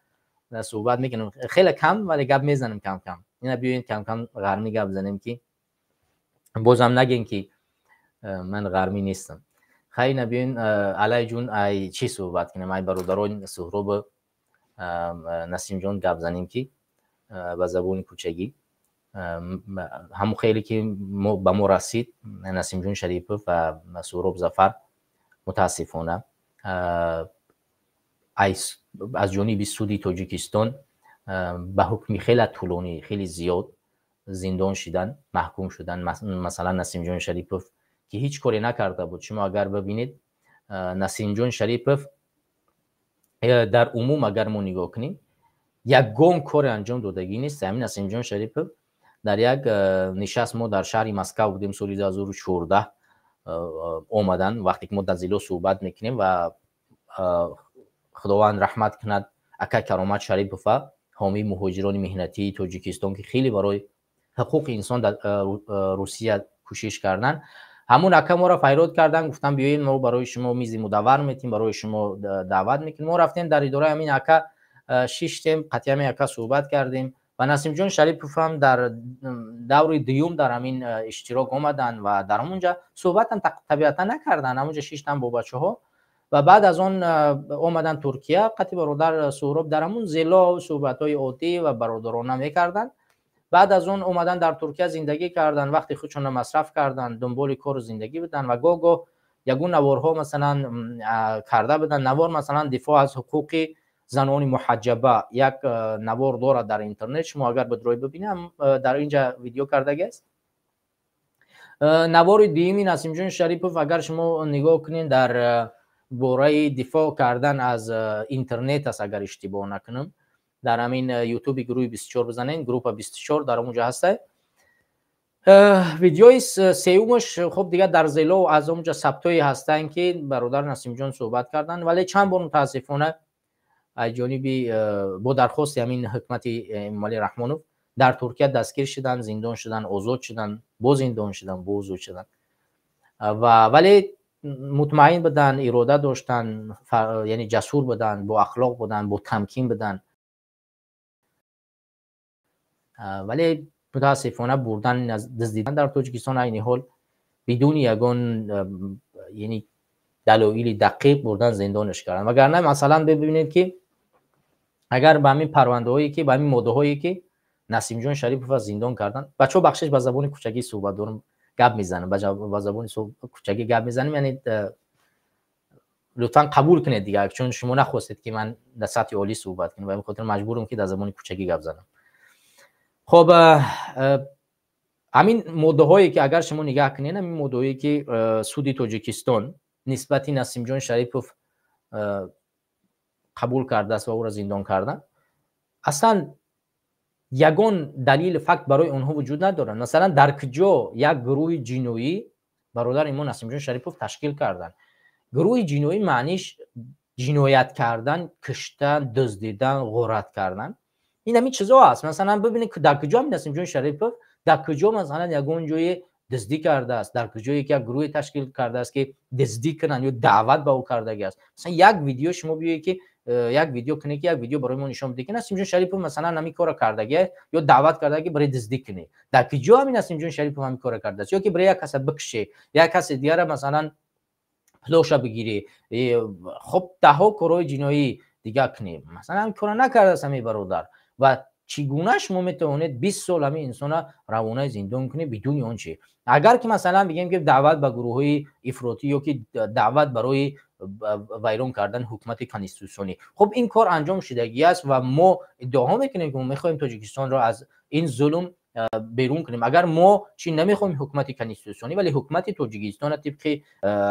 صحبت میکنیم، خیلی کم ولی گپ میزنیم کم کم. اینا بیاین کم کم غرمی گپ بزنیم که بازم نگین که من غرمی نیستم. خیلی نبیاین علی جون ای چی صحبت کنیم، ای برادران سهراب نسیم جون گپ زنیم که با زبان کوچگی همون خیلی که به ما رسید نسیم جون شریف و سهراب ظفر متاسفانه از جانب سودی تاجیکستان به حکم خیلی طولانی خیلی زیاد زندان شدن، محکوم شدن. مثلا نسیم جون شریپوف که هیچ کاری نکرده بود. شما اگر ببینید نسیم جون شریپوف در عموم اگر ما نگاه کنیم یگان کار انجام دادگی نیست. همین نسیم جون شریپوف در یک نشست ما در شهر مسکو بودیم سال 2014 اومدن، وقتی که ما در زیلو صحبت میکنیم و خداوند رحمت کند اکا کرامت شریپوف حامی مهاجران مهنتی تاجیکستان که خیلی برای حقوق انسان در روسیه کوشش کردن، همون اکا ما را فریاد کردن، گفتن بیاین ما برای شما میز مدور میتیم، برای شما دعوت میکنیم. ما رفتیم در اداره همین اکا 6 تیم قطعی همین اکا صحبت کردیم و نسیم جون شریپوف هم در دور دیوم در همین اشتراک آمدن و در همونجا صحبت هم طبیعتا نکردن، همونجا 6 تن با بچه‌ها. و بعد از اون اومدن ترکیه. قطعی برادر سهراب در همون زیلا صحبت‌های عادی و برادرانه میکردن. بعد از اون اومدن در ترکیه زندگی کردن، وقتی خودشون مصرف کردن، دنبال کار زندگی بدن و گاگو یگون نوارها مثلا کرده بدن. نوار مثلا دفاع از حقوق زنان محجبه یک نوار داره در اینترنت، شما اگر بدروی ببینم در اینجا ویدیو کرده است. نوار دیمی نسیم جون شریپوف اگر شما نگاه کنین در باره دفاع کردن از اینترنت است اگر اشتباه نکنم، در همین یوتیوب گروه 24 بزنین، گروه 24 در اونجا هسته. ویدیوی سومش خب دیگه در زیلو از اونجا ثبتایی هستن که برادر نسیم جان صحبت کردن، ولی چند بار متاسفانه از جانب با درخواست همین حکومت امالی رحمانوف در ترکیه دستگیر شدن، زندان شدن، آزاد شدن، باز زندان شدن، باز آزاد شدن. و ولی مطمئن بدن، اراده داشتن، یعنی جسور بدن، با اخلاق بدن، با تمکین بدن، ولی متاسفانه بردن دزدیدن در تاجیکستان عین حال بدون یگان یعنی دلایل دقیق بردن زندانش کردن. وگرنه مثلا ببینید که اگر به همین پرونده هایی که به همین ماده هایی که نسیم جان شریپوف زندان کردن، بچه‌ها بخشش به زبان کوچکی صحبت دارم گپ میزنم، با زبان کوچکی گپ میزنم، یعنی لطفا قبول کنید دیگه، چون شما نخواستید که من در سطح عالی صحبت کنم و به خاطر مجبورم که در زبان کوچکی گپ بزنم. خب همین ماده هایی که اگر شما نگاه کنین، همین ماده هایی که سود تاجیکستان نسبت نسیم جان شریپوف قبول کرده است و او را زندان کردن، اصلا یگان دلیل فکت برای اونها وجود ندارن. مثلا در کجا یک گروه جنایی برادر ایمان نسیم جان شریپوف تشکیل کردن؟ گروه جنایی معنیش جنایت کردن، کشتن، دزدیدن، غارت کردن، این همین چیزا هست. مثلا ببینید که در کجا نسیم جان شریپوف در کجا مثلا یگان جای دزدی کرده است، در کجا یک گروه تشکیل کرده است که دزدی کنن یا دعوت به او کرده است. مثلا یک ویدیو شما بیاید که یک ویدیو کنه که یک ویدیو برای ما نشون بده که نسیم جان شریپوف مثلا همین کارو کرده یا دعوت کرده که برای دزدی کنه، در کجا همین نسیم جان شریپوف همین کارو کرده است، یا که برای یک کس بکشه یا یک کس دیگه مثلا پلوشا بگیره. خب ده ها کارهای جنایی دیگه کنه، مثلا همین کارو نکرده است همین برادر. و چگونه شما میتونید 20 سال همین انسان روانه زندان کنه بدون اون چی؟ اگر که مثلا بگیم که دعوت به گروه‌های افراطی یا که دعوت برای ویران کردن حکومت کانستیتوسیونی، خب این کار انجام شدگی است و ما ادعا میکنیم که ما میخوایم تاجیکستان را از این ظلم بیرون کنیم. اگر ما چی نمیخوایم حکومت کانستیتوسیونی، ولی حکومت تاجیکستان طبق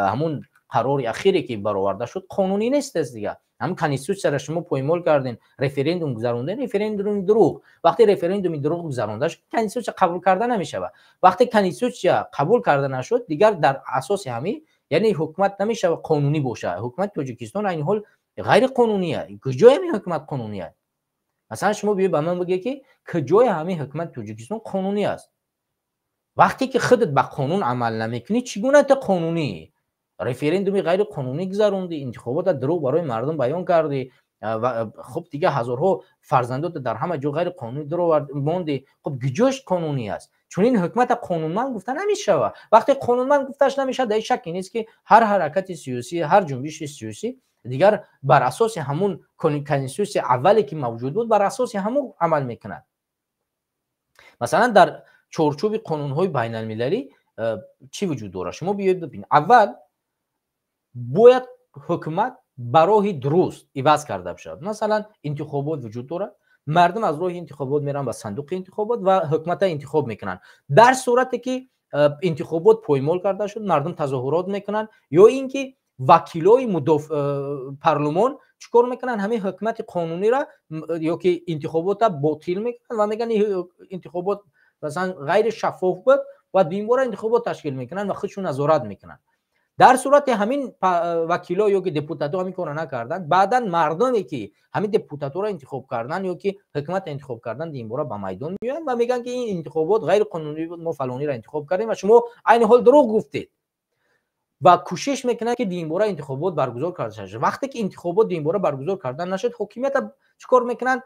همون قرار اخیری که برآورده شد قانونی نیست است دیگه. هم کانستیتوسیون شما پایمال کردین، رفراندوم گذروندین، رفراندوم دروغ. وقتی رفراندوم دروغ گذرونده شد کانستیتوسیون قبول کرده نمیشه. وقتی کانستیتوسیون قبول کرده نشد دیگر در اساس همین یعنی حکومت نمیشه قانونی باشه. حکومت تاجیکستان این حال غیر قانونیه. کجای این حکومت قانونیه؟ مثلا شما بیاید به من بگی که کجای همین حکومت تاجیکستان قانونی است؟ وقتی که خودت به قانون عمل نمیکنی چگونه تا قانونی؟ رفراندوم غیر قانونی گذروندی، انتخابات دروغ برای مردم بیان کردی و خب دیگه هزارها فرزندات در همه جا غیر قانونی درو موندی. خب گجاش قانونی است، چون این حکومت قانونمند گفته نمیشه. وقتی قانونمند گفتش نمیشه، در شکی نیست که هر حرکت سیاسی، هر جنبش سیاسی دیگر بر اساس همون کنستیتوسی اولی که موجود بود بر اساس همون عمل میکنه. مثلا در چارچوب قانون‌های بین‌المللی چی وجود داره؟ شما بیاید ببینید. اول باید حکومت برای درست عوض کرده بشه. مثلا انتخابات وجود داره، مردم از راه انتخابات میرن به صندوق انتخابات و حکومت انتخاب میکنن. در صورتی که انتخابات پایمال کرده شد، مردم تظاهرات میکنن، یا اینکه وکیلای پارلمان چیکار میکنن؟ همین حکومت قانونی را یا که انتخابات باطل میکنن و میگن انتخابات مثلا غیر شفاف بود و دوباره انتخابات تشکیل میکنن و خودشون نظارت میکنن. در صورت همین وکیلا یا که دپوتاتا همین کارو نکردن، بعدا مردمی که همین دپوتاتا رو انتخاب کردن یا که حکومت انتخاب کردن دوباره به میدان میان و میگن که این انتخابات غیر قانونی بود، ما فلانی را انتخاب کردیم و شما عین حال دروغ گفتید و کوشش میکنن که دوباره انتخابات برگزار کرده شه. وقتی که انتخابات دوباره برگزار کردن نشد، حکومت چیکار میکنن؟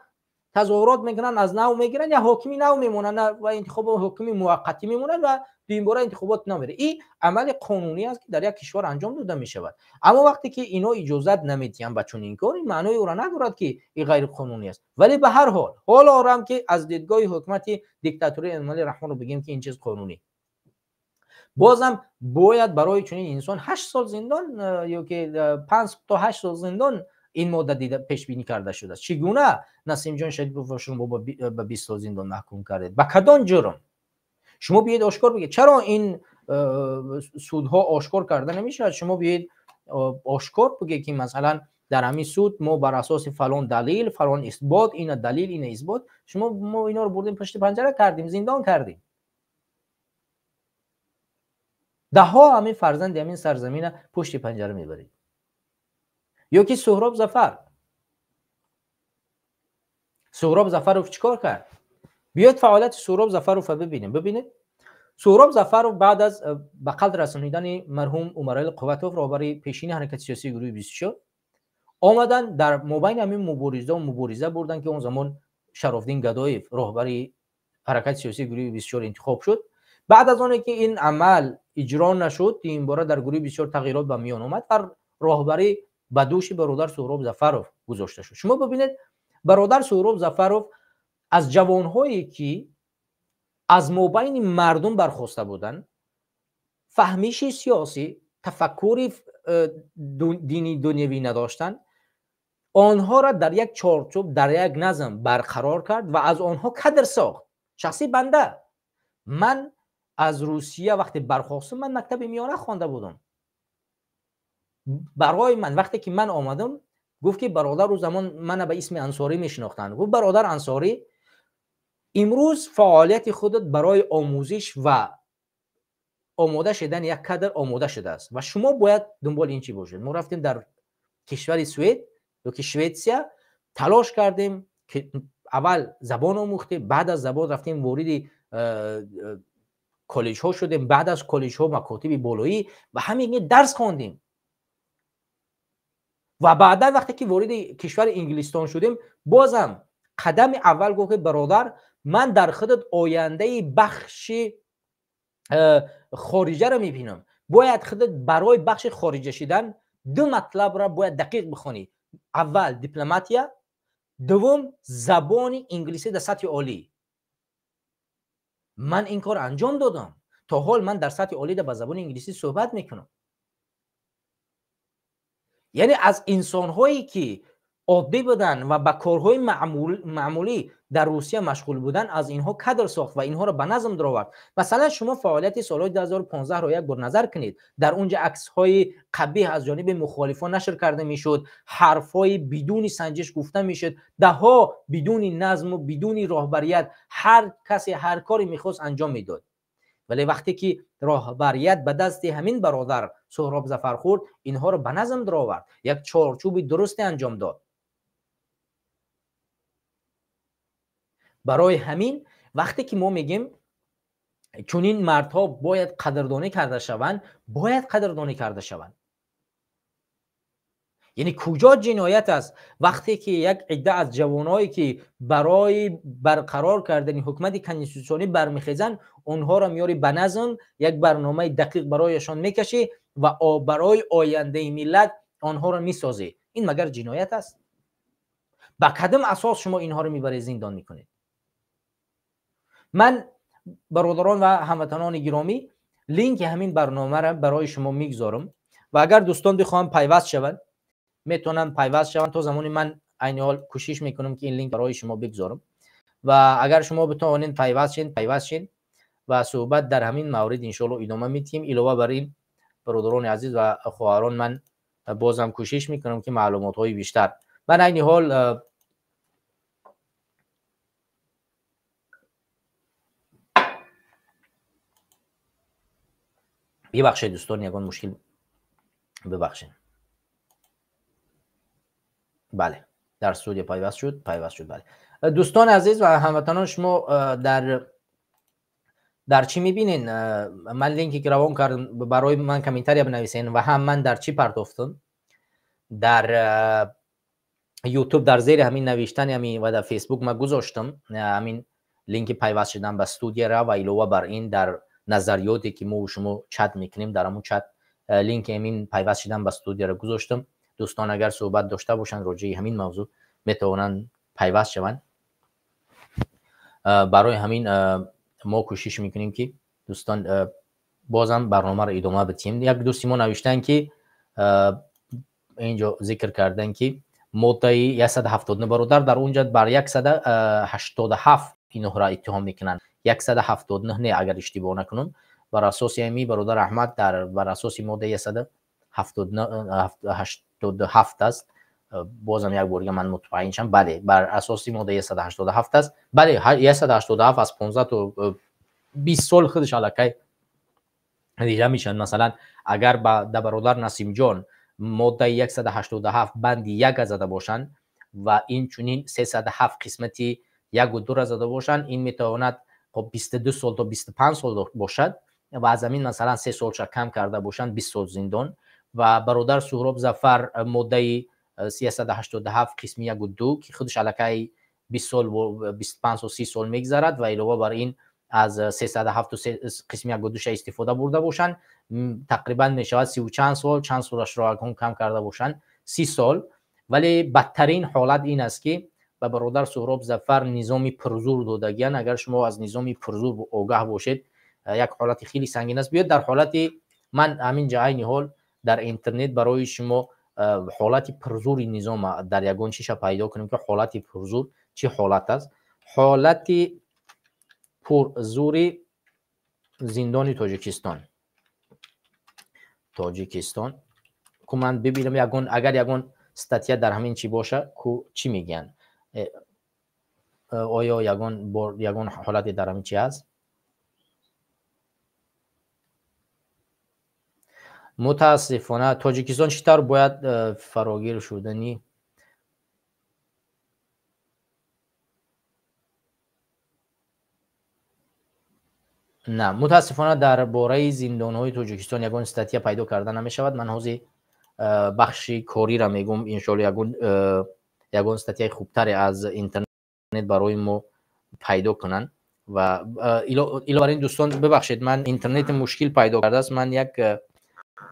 تظاهرات میکنن، از نو میگیرن یا حاکمی نو میمونن و انتخاب حاکمی موقتی میمونن و دوباره انتخابات نمیره. این عمل قانونی است که در یک کشور انجام داده میشود. اما وقتی که اینا اجازه نمیدن با چون این کار، این معنی او را ندارد که این غیر قانونی است. ولی به هر حال آرام که از دیدگاه حکومت دیکتاتوری امامعلی رحمان رو بگیم که این چیز قانونی، بازم باید برای چنین انسان 8 سال زندان یا که 5 تا 8 سال زندان این مدت پیش بینی کرده شده است. چگونه نسیم جان شریف شما با 20 سال زندان محکوم کردید؟ با کدام جرم؟ شما بیاید آشکار بگید. چرا این سودها آشکار کرده نمیشه؟ شما بیاید آشکار بگید که مثلا در همین سود ما بر اساس فلان دلیل، فلان اثبات، این دلیل، این اثبات، ما اینا رو بردیم پشت پنجره کردیم، زندان کردیم. ده ها همین فرزند همین سرزمین پشت پنجره میبرید. یا که سهراب ظفرов چیکار کرد؟ بیاید فعالیت سهراب ظفرov ببینیم. ببینید سهراب ظفرov بعد از به قتل رسانیدن مرحوم عمرعلی قوتوف رهبر پیشین حرکت سیاسی گروه 24 آمدن در مابین همین مبارزه بردن که اون زمان شرافالدین گدایف رهبر حرکت سیاسی گروه 24 انتخاب شد. بعد از اون که این عمل اجرا نشد، این باره در گروه 24 تغییرات به میان اومد و رهبری به دوش برادر سهراب ظفرov گذاشته شد. شما ببینید برادر سهراب ظفرov از جوانهایی که از مابین مردم برخواسته بودند، فهمیش سیاسی، تفکری دینی دنیوی نداشتند، آنها را در یک چارچوب، در یک نظم برقرار کرد و از آنها کادر ساخت. شخصی بنده، من از روسیه وقتی برخواستم، من مکتب میانه خوانده بودم. برای من وقتی که من آمدم گفت که برادر رو زمان من به اسم انصاری میشناختن. گفت برادر انصاری امروز فعالیت خودت برای آموزش و آماده شدن یک کادر آماده شده است و شما باید دنبال این چی باشید. ما رفتیم در کشور سوئد یا که شویتسیا تلاش کردیم که اول زبان آموختیم، بعد از زبان رفتیم وارد کالج ها شدیم، بعد از کالج ها مکاتب بالایی و همین درس خواندیم و بعدا وقتی که وارد کشور انگلستان شدیم بازم قدم اول گفت که برادر من در خودت آینده بخش خارجه رو میبینم، باید خودت برای بخش خارجه شدن 2 مطلب را باید دقیق بخونی. اول دیپلماتیا، دوم زبان انگلیسی در سطح عالی. من این کار انجام دادم، تا حال من در سطح عالی با زبان انگلیسی صحبت میکنم. یعنی از انسان‌هایی که عادی بودن و با کارهای معمولی در روسیه مشغول بودن، از اینها کادر ساخت و اینها را به نظم درآورد. مثلا شما فعالیت سال 2015 را یک بار نظر کنید، در اونجا عکس‌های قبیح از جانب مخالفان نشر کرده میشد، حرف‌های بدون سنجش گفته میشد، ده‌ها بدون نظم و بدون راهبریت هر کسی هر کاری میخواست انجام میداد. ولی وقتی که راهبریت به دست همین برادر سهراب ظفر خورد، اینها رو به نظم درآورد، یک چارچوب درست انجام داد. برای همین وقتی که ما میگیم چون این مردها باید قدردانی کرده شوند، باید قدردانی کرده شوند. یعنی کجا جنایت است وقتی که یک عده از جوانایی که برای برقرار کردن حکومت کنستیتوسیونی برمیخیزن، اونها را میاری به نظم، یک برنامه دقیق برایشان میکشی و برای آینده ملت آنها را میسازی. این مگر جنایت است؟ با کدام اساس شما اینها را میبرید زندان میکنید؟ من برادران و هموطنان گرامی لینک همین برنامه را برای شما میگذارم و اگر دوستان بخواهند پیوست شوند میتونن پیوست شوند. تا زمانی من عین حال کوشش میکنم که این لینک برای شما بگذارم و اگر شما بتوانید پیوست شین و صحبت در همین مورد ان شاء الله ادامه میدیم. علاوه بر این برادران عزیز و خواهران، من بازم کوشش میکنم که معلومات های بیشتر، من عین حال ببخشید دوستان یگان مشکل، ببخشید. بله در استودیو پیوست شد بله دوستان عزیز و هموطنان، شما در چی میبینین؟ من لینکی که روان کردم برای من کامنتاری بنویسین و هم من در چی پرداختم در یوتیوب در زیر همین نوشتن همین و در فیسبوک ما گذاشتم همین لینک پیوست شدن به استودیو را و علاوه بر این در نظریاتی که ما و شما چت میکنیم در همون چت لینک همین پیوست شدن به استودیو را گذاشتم. دوستان اگر صحبت داشته باشن راجع همین موضوع میتونن پیوست شوند. برای همین ما کوشش میکنیم که دوستان بازم برنامه رو ادامه بدیم. یک دوستی ما نوشتن که اینجا ذکر کردن که ماده 179 برادر در اونجا بر 187 اینها را اتهام میکنن. 179 نه اگر اشتباه نکنم، بر اساس می برادر احمد بر اساس ماده 187 است. بازم یک بار من مطمئن شم بله بر اساس ماده 187 است. بله 187 از 15 تا 20 سال خودش علاقه دیگه میشن. مثلا اگر با برادر نسیم جان ماده 187 بند 1 زده باشن و این چونین 307 قسمتی 1 و 2 را زده باشن، این میتواند 22 سال تا 25 سال باشد و از همین مثلا 3 سال کم کرده باشن 20 سال زندان. و برادر سهراب ظفر ماده 387 قسم 1 و 2 که خودش علاقه 20 سال و 25 و 30 سال میگذرد و علاوه بر این از 307 قسم 1 و 2 استفاده برده باشن، تقریبا میشود 30 و چند سالش را کم کرده باشن 30 سال. ولی بدترین حالت این است که به برادر سهراب ظفر نظامی پرزور دادگیان. اگر شما از نظامی پرزور آگاه باشید یک حالت خیلی سنگین است. بیاد در حالت من همین جای حال در اینترنت برای شما حالت پرزور نظام در یگان چیشه پیدا کنیم که حالت پرزور چی حالت است. حالت پرزور زندان تاجیکستان که من ببینم یگان اگر یگان استاتیا در همین چی باشه کو چی میگن، آیا یگان حالت در همین چی هست؟ متاسفانه تاجیکستان چطور باید فراگیر شدنی؟ نه متاسفانه در باره زندان های تاجیکستان یگان استاتیا پیدا کرده نمی شود. من حوزی بخشی کاری را میگم انشالله یگان استاتیا خوبتری از اینترنت برای ما پیدا کنن. و ایلا برای این دوستان ببخشید من اینترنت مشکل پیدا کرده است. من یک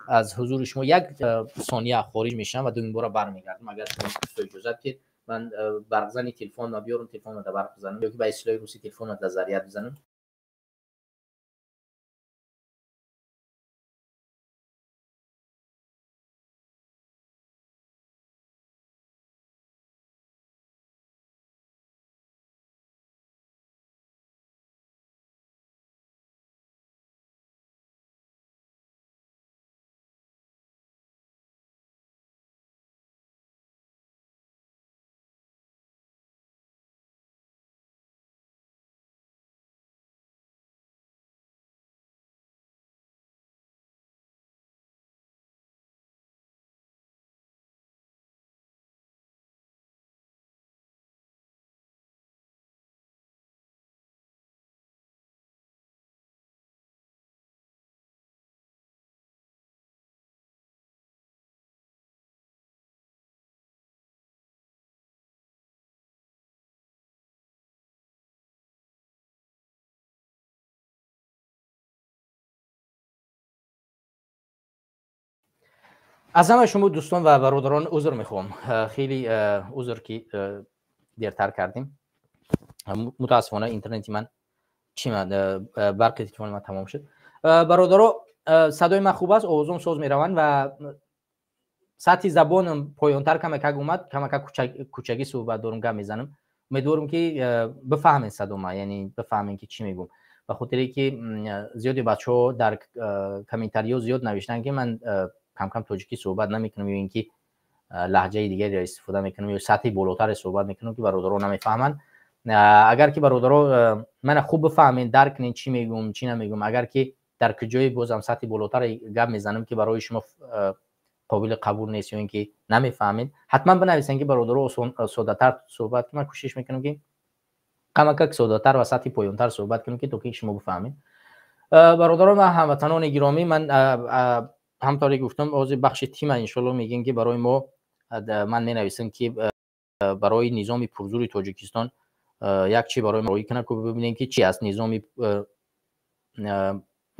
از حضور شما یک ثانیه خارج میشم و دوباره برمیگردم. اگر شما اجازه بدید من برق زنی تلفن و بیارم تلفن رو برق بزنم یا که به اصطلاح روسی تلفن رو در ذریعه بزنم. از همه شما دوستان و برادران عذر میخوام، خیلی عذر که دیرتر کردیم. متاسفانه اینترنتی من برق تلفن من تمام شد. برادران صدای من خوب است، آوازم ساز میروند و سطح زبانم پایانتر کمک اومد، کمک کوچکی صحبت دارم گپ میزنم. امیدوارم که بفهمین صدام، یعنی بفهمین که چی میگم. به خاطر که زیادی بچه‌ها در کامنتاریو زیاد نوشتن که من کم کم تاجیکی صحبت نمیکنم یا اینکه لهجه دیگری را استفاده میکنم یا سطح بالاتر صحبت میکنم که برادران نمیفهمن. اگر که برادران من خوب بفهمین، درک کنین چی میگم چی نمیگم، اگر که در کجای بازم سطح بالاتر گپ میزنم که برای شما قابل قبول نیست یا اینکه نمیفهمین، حتما بنویسین که برادران ساده‌تر صحبت کنم. من کوشش میکنم که کمک ساده‌تر و سطح پایین‌تر صحبت کنم که تو که شما بفهمین. برادران و هموطنان گرامی، من همطوری گفتم از بخش تیم ان شاءالله میگین که برای ما، من می که برای نظام پرزور تاجیکستان یک چی برای ما روی کنه که ببینیم که چی است نظام.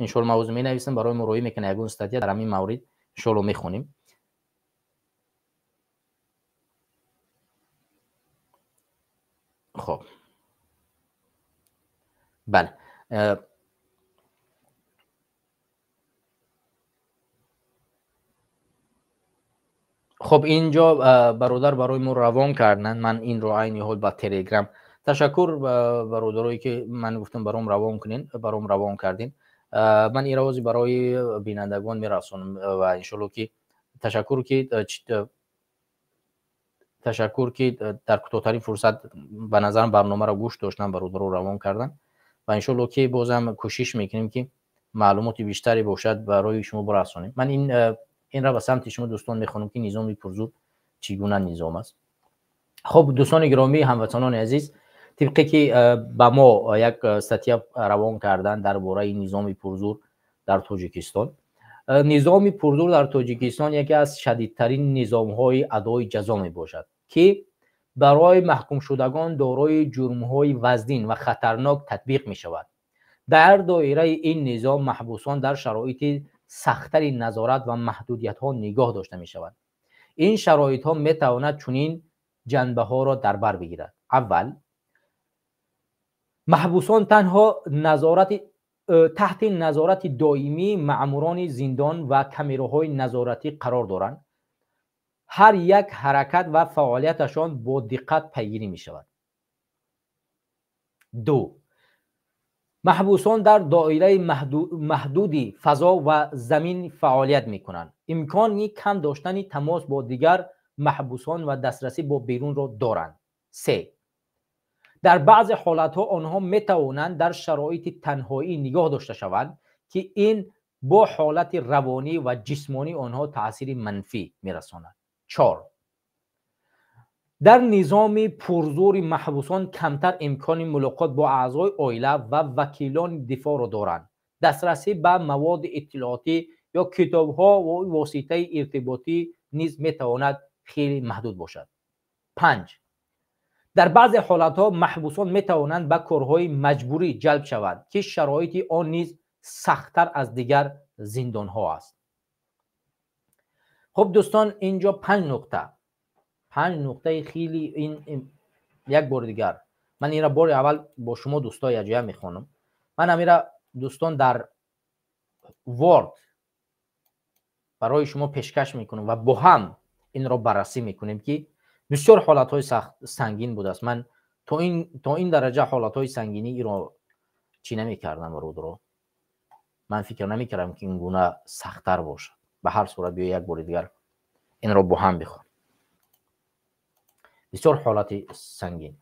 ان شاءالله موضوع می نویسم برای ما روی میکنه یگون استاتیا در همین مورد ان شاءالله میخونیم. خب بله، خب اینجا برادر برای ما روان کردن، من این رو عین حال با تلگرام. تشکر برادرایی که من گفتم برام روان کنین، برام روان کردین. من این روزی برای بینندگان میرسونم و ان شاءالله که تشکر که در کوتاه‌ترین فرصت به نظرم برنامه را گوش داشتن، برادرها روان کردن و ان شاءالله که بازم کوشش میکنیم که معلومات بیشتری باشد برای شما برسونیم. من این را به سمت شما دوستان میخوانم که نظام پرزور چگونه نظام است. خب دوستان گرامی، هموطنان عزیز، طبقی که به ما یک استاتیا روان کردن درباره نظام پرزور در تاجیکستان. نظام پرزور در تاجیکستان یکی از شدیدترین نظام‌های ادای جزا میباشد که برای محکوم شدگان دارای جرم‌های وزین و خطرناک تطبیق می‌شود. در دایره این نظام محبوسان در شرایط سخت‌تر نظارت و محدودیت‌ها نگاه داشته می‌شوند. این شرایط‌ها می‌تواند چنین جنبه‌ها را در بر بگیرد. اول، محبوسان تنها تحت نظارت دائمی مأموران زندان و کامراهای نظارتی قرار دارند. هر یک حرکت و فعالیتشان با دقت پیگیری می شود. دو، محبوسان در دایره محدودی فضا و زمین فعالیت می کنند. امکان کم داشتن تماس با دیگر محبوسان و دسترسی با بیرون را دارند. سه، در بعض حالتها آنها می توانند در شرایط تنهایی نگاه داشته شوند که این با حالت روانی و جسمانی آنها تأثیر منفی می رساند. 4، در نظام پرزور محبوسان کمتر امکان ملاقات با اعضای عائله و وکیلان دفاع را دارند. دسترسی به مواد اطلاعاتی یا کتاب‌ها و واسطه ارتباطی نیز می تواند خیلی محدود باشد. 5، در بعض حالتها محبوسان می توانند به کارهای مجبوری جلب شوند که شرایط آن نیز سخت‌تر از دیگر زندان‌ها است. خب دوستان، اینجا 5 نقطه خیلی این یک بار دیگر من این را بار اول با شما دوستای عجیه میخوانم. من امیرا دوستان در وارد برای شما پیشکش میکنم و با هم این را بررسی میکنیم که بسیار حالتهای سنگین بود است. من تا این درجه حالتهای سنگینی ای را چی نمیکردم رو من فکر نمیکردم که این گونه سخت‌تر باشه. به هر صورت بیا یک بار دیگر این را با هم بخونیم. بسیار حالت سنگین.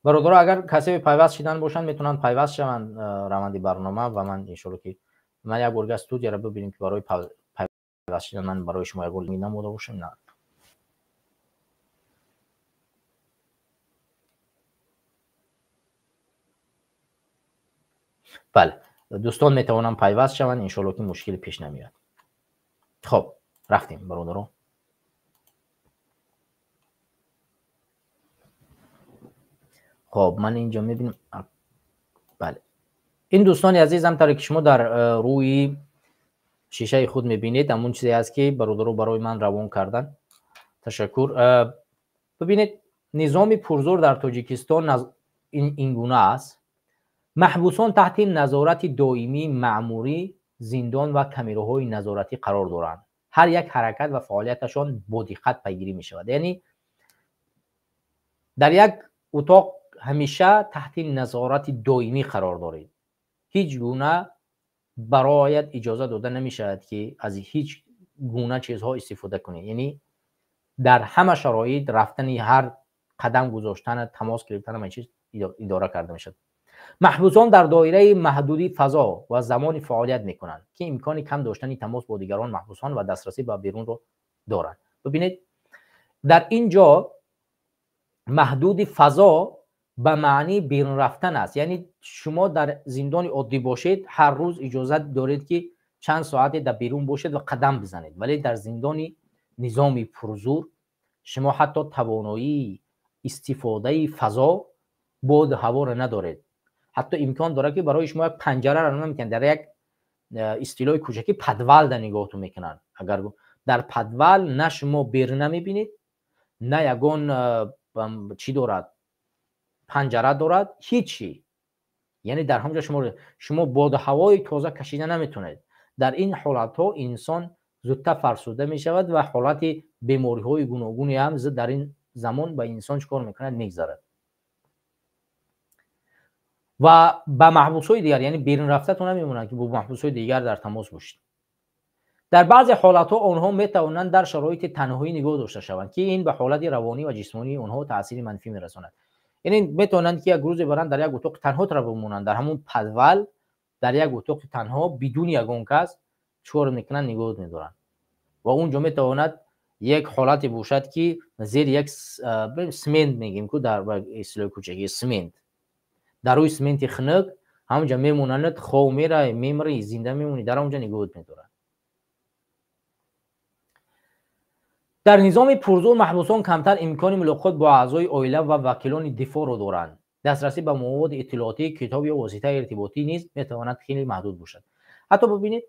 برادرها اگر کسی پیوست شدن باشن میتونن پیوست شوند روند برنامه و من ان شاءالله که من یک بار استودیو را ببینیم که برای پیوست شدن من برای شما یک بار نموده باشم. نه بله، دوستان میتونن پیوست شوند ان شاءالله که مشکلی پیش نمیاد. خب رفتیم برادرها. خب من اینجا میبینم. بله، این دوستان عزیزم طوری که شما در روی شیشه خود میبینید همون چیزی است که برادرو برای من روان کردن. تشکر. ببینید نظام پرزور در تاجیکستان این گونه است. محبوسان تحت نظارت دائمی مأموری زندان و کامراهای نظارتی قرار دارند. هر یک حرکت و فعالیتشان با دقت پیگیری می شود. یعنی در یک اتاق همیشه تحت نظارت دائمی قرار دارید. هیچ گونه برایت اجازه داده نمی شود که از هیچ گونه چیزها استفاده کنید. یعنی در همه شرایط رفتن هر قدم گذاشتن تماس گرفتن همه چیز اداره کرده می شود. محبوسان در دایره محدودی فضا و زمان فعالیت می کنند که امکان کم داشتن تماس با دیگران محبوسان و دسترسی به بیرون رو دارند. ببینید در اینجا محدود فضا به معنی بیرون رفتن است. یعنی شما در زندان عادی باشید هر روز اجازه دارید که چند ساعت در بیرون باشید و قدم بزنید، ولی در زندان نظامی پرزور شما حتی توانایی استفاده فضا باد هوا را ندارید. حتی امکان داره که برای شما یک پنجره را نمیکنن، در یک اصطلاح کوچکی پدول در نگاهتون میکنن. اگر در پدول نه شما بیرون نمیبینید نه یگان چی دارد پنجره دارد، هیچی. یعنی در همونجا شما باد هوای تازه کشیده نمیتونید. در این حالت ها انسان زودتر فرسوده می شود و حالت بیماری های گوناگونی هم در این زمان به انسان چکار میکنه میگذارد. و به محبوس های دیگر یعنی بیرون رفته تو نمیمونن که با محبوس های دیگر در تماس باشید. در بعضی حالت ها آنها میتوانند در شرایط تنهایی نگاه داشته شوند که این به حالت روانی و جسمانی آنها تاثیر منفی میرساند. یعنی میتونند که یک روز برند در یک اتاق تنها بمونند، در همون پدول در یک اتاق تنها بدون یگان کس چور میکنن نگاه میدارن و اونجا میتواند یک حالت باشد که زیر یک سمنت میگیم که در اصطلاح کوچکی سمنت، در روی سمنت خنک همونجا میمونند، خواب میره میمره زنده میمونی در اونجا نگاه میدارن. در نظام پرزور محبوسان کمتر امکان ملاقات با اعضای عائله و وکیلان دفاع را دارند. دسترسی به مواد اطلاعاتی، کتاب یا واسطه ارتباطی نیز میتواند خیلی محدود باشد. حتی ببینید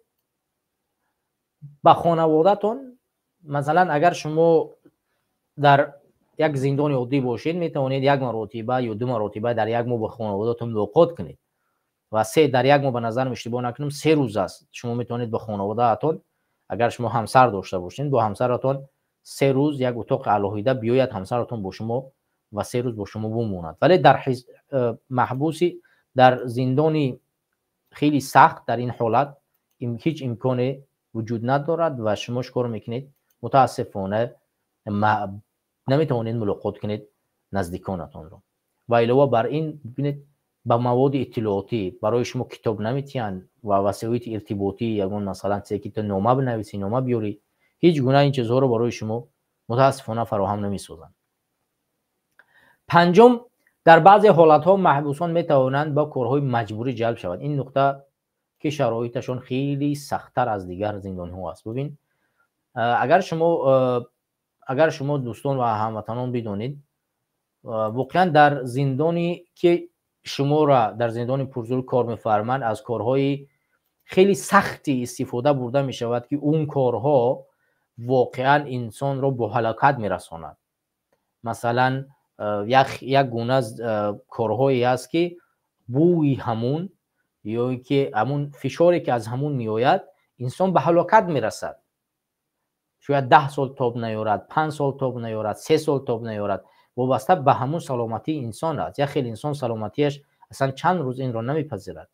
با خانواده‌تون مثلا اگر شما در یک زندان عادی باشید میتوانید یک مرتبه یا دو مرتبه در یک ماه با خانواده‌تون ملاقات کنید و در یک ماه به نظر اشتباه نکنم 3 روز است شما میتونید با خانواده‌تون، اگر شما همسر داشته باشید با همسرتون 3 روز یک اتاق علاهیده بیاید همسرتون با شما و 3 روز با شما بماند. ولی در محبوسی در زندانی خیلی سخت در این حالت هیچ امکانی وجود ندارد و شما چیکار میکنید؟ متاسفانه نمیتوانید ملاقات کنید نزدیکانتون رو. و علاوه بر این ببینید با مواد اطلاعاتی برای شما کتاب نمیتین و وسایل ارتباطی یگان مثلا چه نامه بنویسی نامه بیاری، هیچ گونه این چیزها رو برای شما متاسفانه فراهم نمیسازند. پنجم، در بعضی حالت‌ها محبوسان میتوانند با کارهای مجبوری جلب شوند. این نقطه که شرایطشون خیلی سخت‌تر از دیگر زندان‌ها است. ببین اگر شما دوستان و هموطنان بدونید واقعا در زندانی که شما را در زندان پرزور کار می‌فرمایند از کارهای خیلی سختی استفاده برده می شود که اون کارها واقعا انسان را به هلاکت میرساند. مثلا یک گونه از کارهایی است که بوی همون یا که همون فشاری که از همون میآید انسان به هلاکت میرسد. شاید 10 سال تاب نیارد، 5 سال تاب نیارد، 3 سال تاب نیارد، وابسته به همون سلامتی انسان است. یا خیلی انسان سلامتیش اصلا چند روز این را نمیپذیرد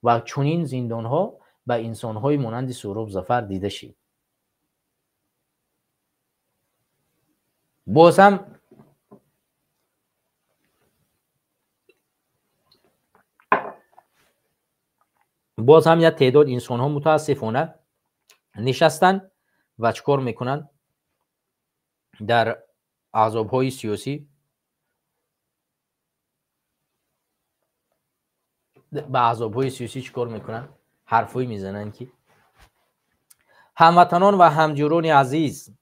و چنین زندان ها به انسان های مانند سهراب ظفر دیده شد. باز هم یک تعداد انسان ها متاسفانه نشستن و چکار میکنن در عذاب های سیاسی به عذاب های سیاسی چکار میکنن؟ حرفایی میزنن که هموطنان و همجوران عزیز،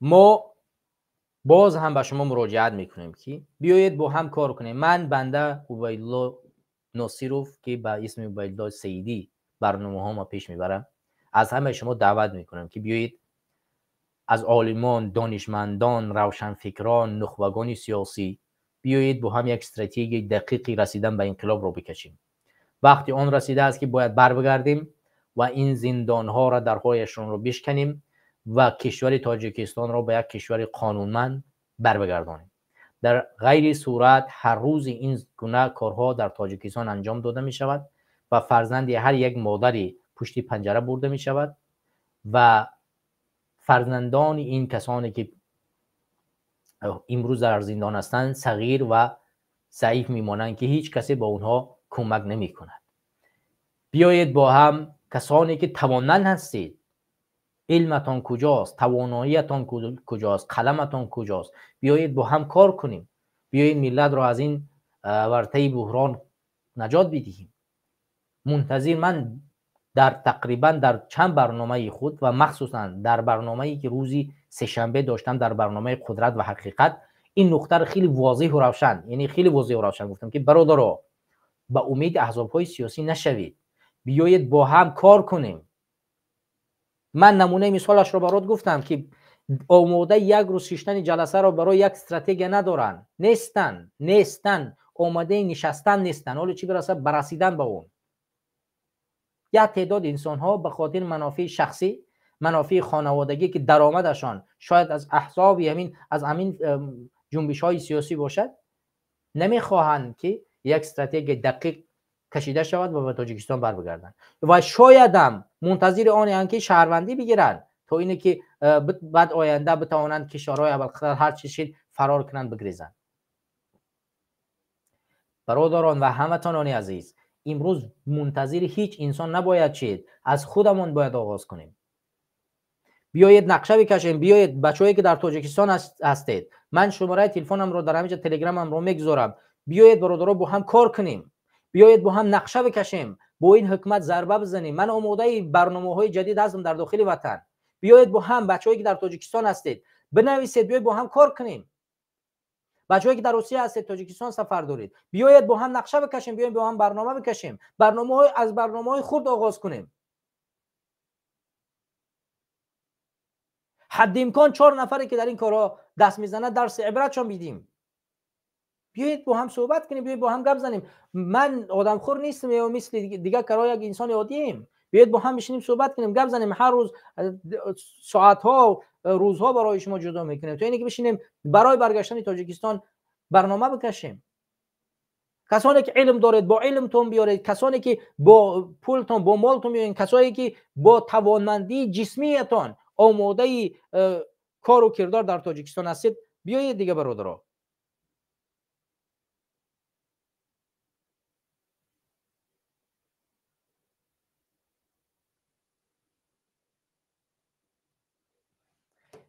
ما باز هم به شما مراجعت میکنیم که بیایید با هم کار کنیم. من بنده عبیدالله ناصروف که با اسم عبیدالله سیدی برنامه ها ما پیش میبرم. از همه شما دعوت میکنم که بیایید از عالمان، دانشمندان، روشنفکران، نخبگان سیاسی بیایید با هم یک استراتژی دقیقی رسیدن به انقلاب رو بکشیم. وقتی آن رسیده است که باید بر بگردیم و این زندان ها را درهایشان رو بشکنیم و کشور تاجیکستان را به یک کشور قانونمند بر بگردانیم. در غیر صورت هر روز این گونه کارها در تاجیکستان انجام داده می شود و فرزند هر یک مادری پشت پنجره برده می شود و فرزندان این کسانی که امروز در زندان هستند صغیر و ضعیف میمانند که هیچ کسی با اونها کمک نمی کند. بیایید با هم، کسانی که توانمند هستید، علمتان کجاست، تواناییتان کجاست، قلمتان کجاست، بیایید با هم کار کنیم. بیایید ملت را از این ورطه بحران نجات بدهیم. منتظر من تقریبا در چند برنامه خود و مخصوصا در برنامه‌ای که روزی سه‌شنبه داشتم، در برنامه قدرت و حقیقت، این نکته را خیلی واضح و روشن، یعنی خیلی واضح و روشن گفتم که برادرها به امید احزاب‌های سیاسی نشوید، بیایید با هم کار کنیم. من نمونه مثالش رو برات گفتم که آماده یک روز شیشتن جلسه رو برای یک استراتژی ندارن، نیستن آماده نشستن نیستن، حالا چی برسه برسیدن به اون. یک تعداد انسان ها به خاطر منافع شخصی، منافع خانوادگی که درآمدشان شاید از احزاب یمین، از همین جنبش های سیاسی باشد، نمیخواهند که یک استراتژی دقیق کشیده شود و به تاجیکستان بر بگردند و شاید هم منتظر آن که شهروندی بگیرند تا اینه که بعد آینده بتوانند کشورهای ابوالخطر هر چیزی فرار کنند بگریزند. برادران و هموطنان عزیز، امروز منتظر هیچ انسان نباید شید، از خودمون باید آغاز کنیم. بیایید نقشه بکشیم. بیایید بچه‌هایی که در تاجیکستان هستید، من شماره تلفنم رو در همینجا تلگرامم رو میگذارم، بیایید برادرها با هم کار کنیم، بیایید با هم نقشه بکشیم، با این حکومت ضربه بزنیم. من آماده برنامه‌های جدید هستم در داخل وطن. بیایید با هم، بچه‌هایی که در تاجیکستان هستید بنویسید، بیایید با هم کار کنیم. بچه‌هایی که در روسیه هستید، تاجیکستان سفر دارید، بیایید با هم نقشه بکشیم، بیایید با هم برنامه بکشیم، از برنامه‌های خرد آغاز کنیم. حد امکان 4 نفری که در این کارا دست میزنه درس عبرتشون بدیم. بیایید با هم صحبت کنیم، بیایید با هم گپ زنیم. من آدمخور نیستم یا مثل دیگه کارا یک انسان عادییم. بیایید با هم بشینیم صحبت کنیم، گپ زنیم. هر روز ساعت‌ها، روزها برای شما جدا میکنیم تا اینکه که بشینیم برای برگشتن تاجیکستان برنامه بکشیم. کسانی که علم دارید با علمتون بیارید، کسانی که با پولتون با مالتون بیارید، کسانی که با توانمندی جسمیتون آماده کار و کردار در تاجیکستان هستید، بیایید دیگه برادرها.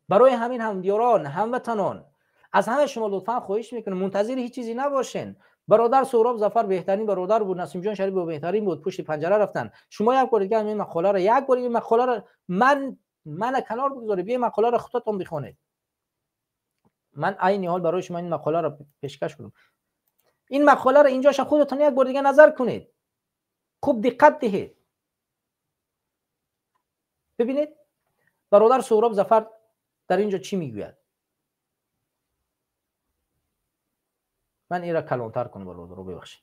برای همین همدیاران، هموطنان، از همه شما لطفا خواهش میکنم منتظر هیچ چیزی نباشین. برادر سهراب ظفر بهترین برادر بود، نسیم جان شریف بهترین بود، پشت پنجره رفتن. شما یک بار دیگه این مقاله رو این مقاله رو من کنار بگذارید، بیاید مقاله رو خودتون بخونید. من عین حال برای شما این مقاله رو پیشکش کنم. این مقاله رو اینجاش خودتون یک بار دیگه نظر کنید، خوب دقت دهید. ببینید برادر سهراب ظفر در اینجا چی میگوید. من این را کلانتر کنم برادر رو، ببخشید.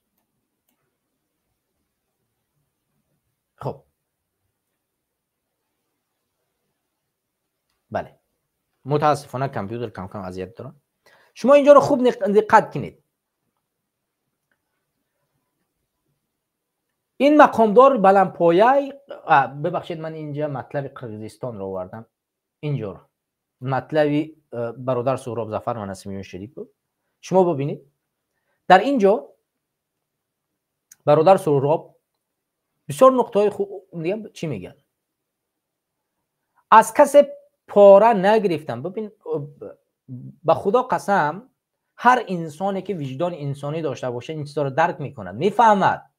خب بله، متاسفانه کامپیوتر کم کم اذیت داره. شما اینجا رو خوب دقت کنید. این مقامدار بلندپایه، ببخشید من اینجا مطلب قرقیزستان رو آوردم، اینجا رو مطلبی برادر سهراب ظفر و نسیم شریف بود. شما ببینید در اینجا برادر سهراب بسیار نقطه‌های خوب دیگه چی میگن. از کسی پاره نگرفتم. ببین به خدا قسم هر انسانی که وجدان انسانی داشته باشه این چیزا رو درک میکند، میفهمد.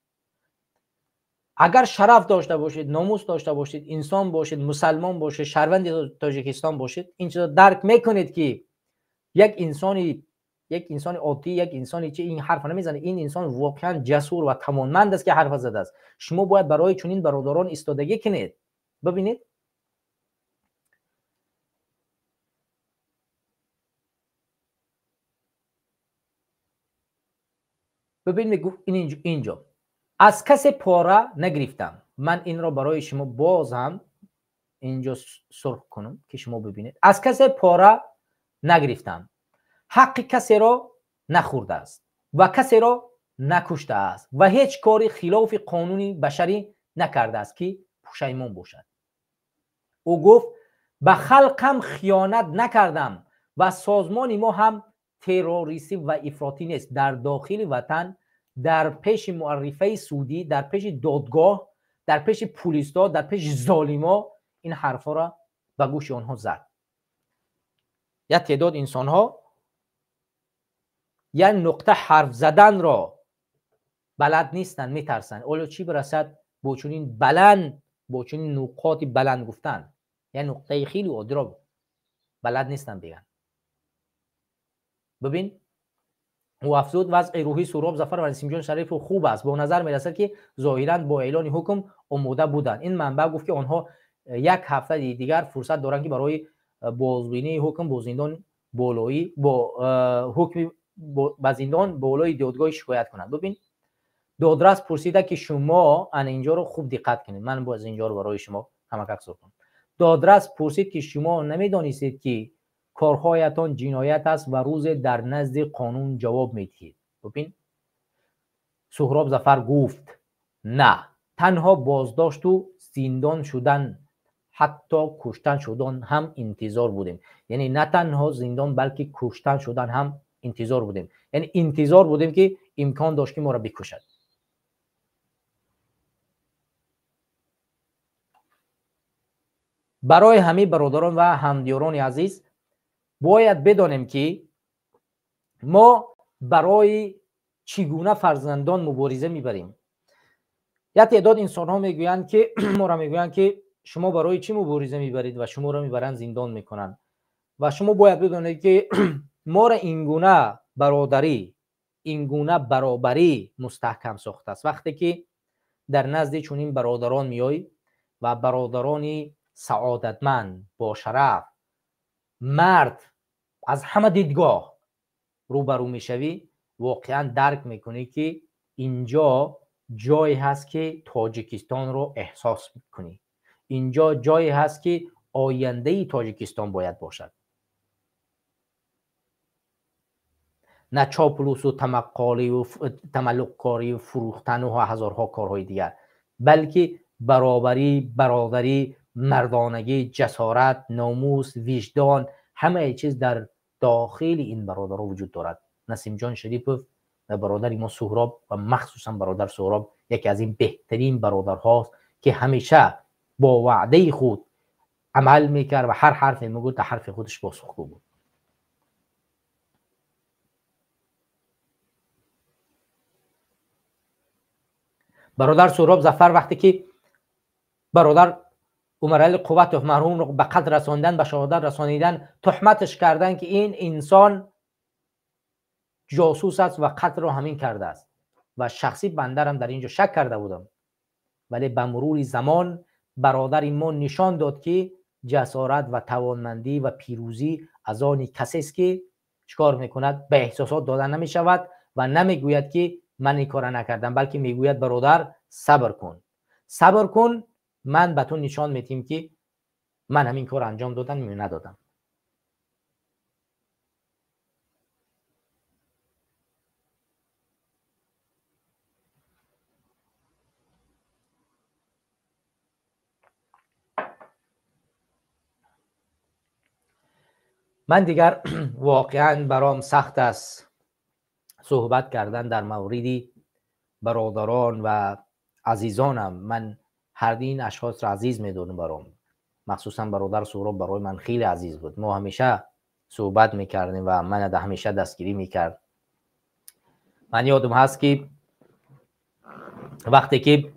اگر شرف داشته باشید، ناموس داشته باشید، انسان باشید، مسلمان باشید، شهروند تاجیکستان باشید، این چیزا درک میکنید که یک انسانی یک انسان عادی، یک انسانی که این حرف نمیزنه، این انسان واقعا جسور و توانمند است که حرف زده است. شما باید برای چنین برادران ایستادگی کنید. ببینید میگفت اینجا از کسی پاره نگرفتم. من این را برای شما باز هم اینجا سرخ کنم که شما ببینید. از کسی پاره نگرفتم، حق کسی را نخورده است و کسی را نکشته است و هیچ کاری خلاف قانون بشری نکرده است که پشیمان باشد. او گفت به خلقم خیانت نکردم و سازمان ما هم تروریستی و افراطی نیست. در داخل وطن، در پیش معرفه سودی، در پیش دادگاه، در پیش پلیس‌ها، در پیش ظالما این حرفا را به گوش آنها زد. یا تعداد انسان‌ها یا نقطه حرف زدن را بلد نیستن، میترسن. اولو چی برسد با چنین بلند، با چنین نقاط بلند گفتن؟ یا نقطه خیلی عادی را بلد نیستن بگن. ببین او افزود وضع روحی سهراب ظفر و نسیم جان شریف خوب است. به نظر میرسد که ظاهرا با اعلان حکم آماده بودند. این منبع گفت که آنها یک هفته دیگر فرصت دارند که برای بازبینی حکم با زندان بالایی با حکم با زندان بالای دادگاه شکایت کنند. ببین دادرس پرسیده که شما ان اینجا رو خوب دقت کنید. من باز اینجا رو برای شما همکک سر کنم. دادرس پرسید که شما نمیدانید که کارهایتان جنایت است و روز در نزد قانون جواب میدهید. ببین سهراب ظفر گفت نه، تنها بازداشت و زندان شدن، حتی کشتن شدن هم انتظار بودیم. یعنی نه تنها زندان بلکه کشتن شدن هم انتظار بودیم. یعنی انتظار بودیم که امکان داشت که ما را بکشد. برای همه برادران و همدیاران عزیز باید بدانیم که ما برای چگونه فرزندان مبارزه میبریم. یا تعداد انسان ها میگویند که ما را میگویند که شما برای چی مبارزه میبرید و شما را میبرند زندان میکنند. و شما باید بدانید که ما را اینگونه برادری، اینگونه برابری مستحکم ساخته است. وقتی که در نزد چنین برادران میایی و برادرانی سعادتمند با شرف، مرد از همه دیدگاه روبرو میشوی، واقعا درک میکنی که اینجا جایی هست که تاجیکستان رو احساس میکنی. اینجا جایی هست که آینده تاجیکستان باید باشد، نه چاپلوس و تملق‌کاری و فروختن و هزارها کارهای دیگر، بلکه برابری، برادری، مردانگی، جسارت، ناموس، وجدان، همه چیز در داخل این برادرها وجود دارد. نسیم جان شریفوف و برادر ما سهراب و مخصوصا برادر سهراب یکی از این بهترین برادرهاست که همیشه با وعده خود عمل میکرد و هر حرفی میگفت در حرف خودش پاسخگو بود. برادر سهراب ظفر وقتی که برادر عمرعلی قوتوف مرحوم رو به قتل رساندن، به شهادت رسانیدن، تهمتش کردن که این انسان جاسوس است و قتل رو همین کرده است و شخصی بندرم در اینجا شک کرده بودم، ولی به مرور زمان برادر ما نشان داد که جسارت و توانمندی و پیروزی از آن کسی است که چیکار میکند؟ به احساسات دادن نمی شود و نمیگوید که من این کار نکردم، بلکه میگوید برادر صبر کن، صبر کن، من به تو نشان میدم که من همین کار انجام دادم یا ندادم. من دیگر واقعا برام سخت است صحبت کردن در موردی برادران و عزیزانم. من هر این اشخاص را عزیز میدونم برام، مخصوصا برادر سهراب برای من خیلی عزیز بود. ما همیشه صحبت میکردیم و من همیشه دستگیری میکرد. من یادم هست که وقتی که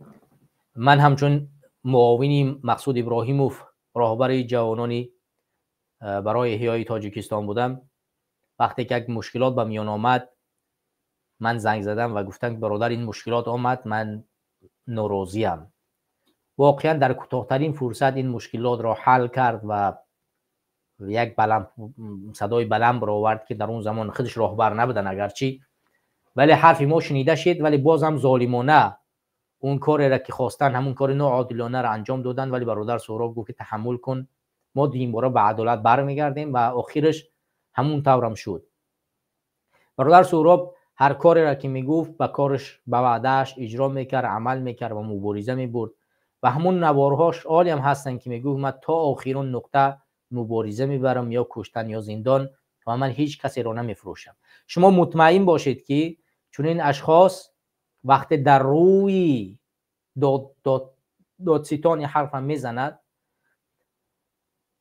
من همچون معاونی مقصود ابراهیموف راهبر جوانانی برای احیای تاجیکستان بودم، وقتی که یک مشکلات به میان آمد من زنگ زدم و گفتم برادر این مشکلات آمد، من ناراضیم. واقعا در کوتاه‌ترین فرصت این مشکلات را حل کرد و یک صدای بلند برآورد که در اون زمان خودش راهبر نبودن اگرچی، ولی حرف ما شنیده شد. ولی باز هم ظالمانه اون کاری را که خواستن، همون کار ناعادلانه را انجام دادن. ولی برادر سهراب گفت که تحمل کن، ما این باره به عدالت برمیگردیم و آخرش همون طورم شد. برادر سهراب هر کاری را که میگفت به کارش، به وعدهش اجرا میکرد، عمل میکرد و مبارزه میبرد و همون نوارهاش عالی هم هستن که میگفت من تا آخرین نقطه مبارزه میبرم، یا کشتن یا زندان، و من هیچ کسی را نمیفروشم. شما مطمئن باشید که چون این اشخاص وقتی در روی دادستان حرف هم میزند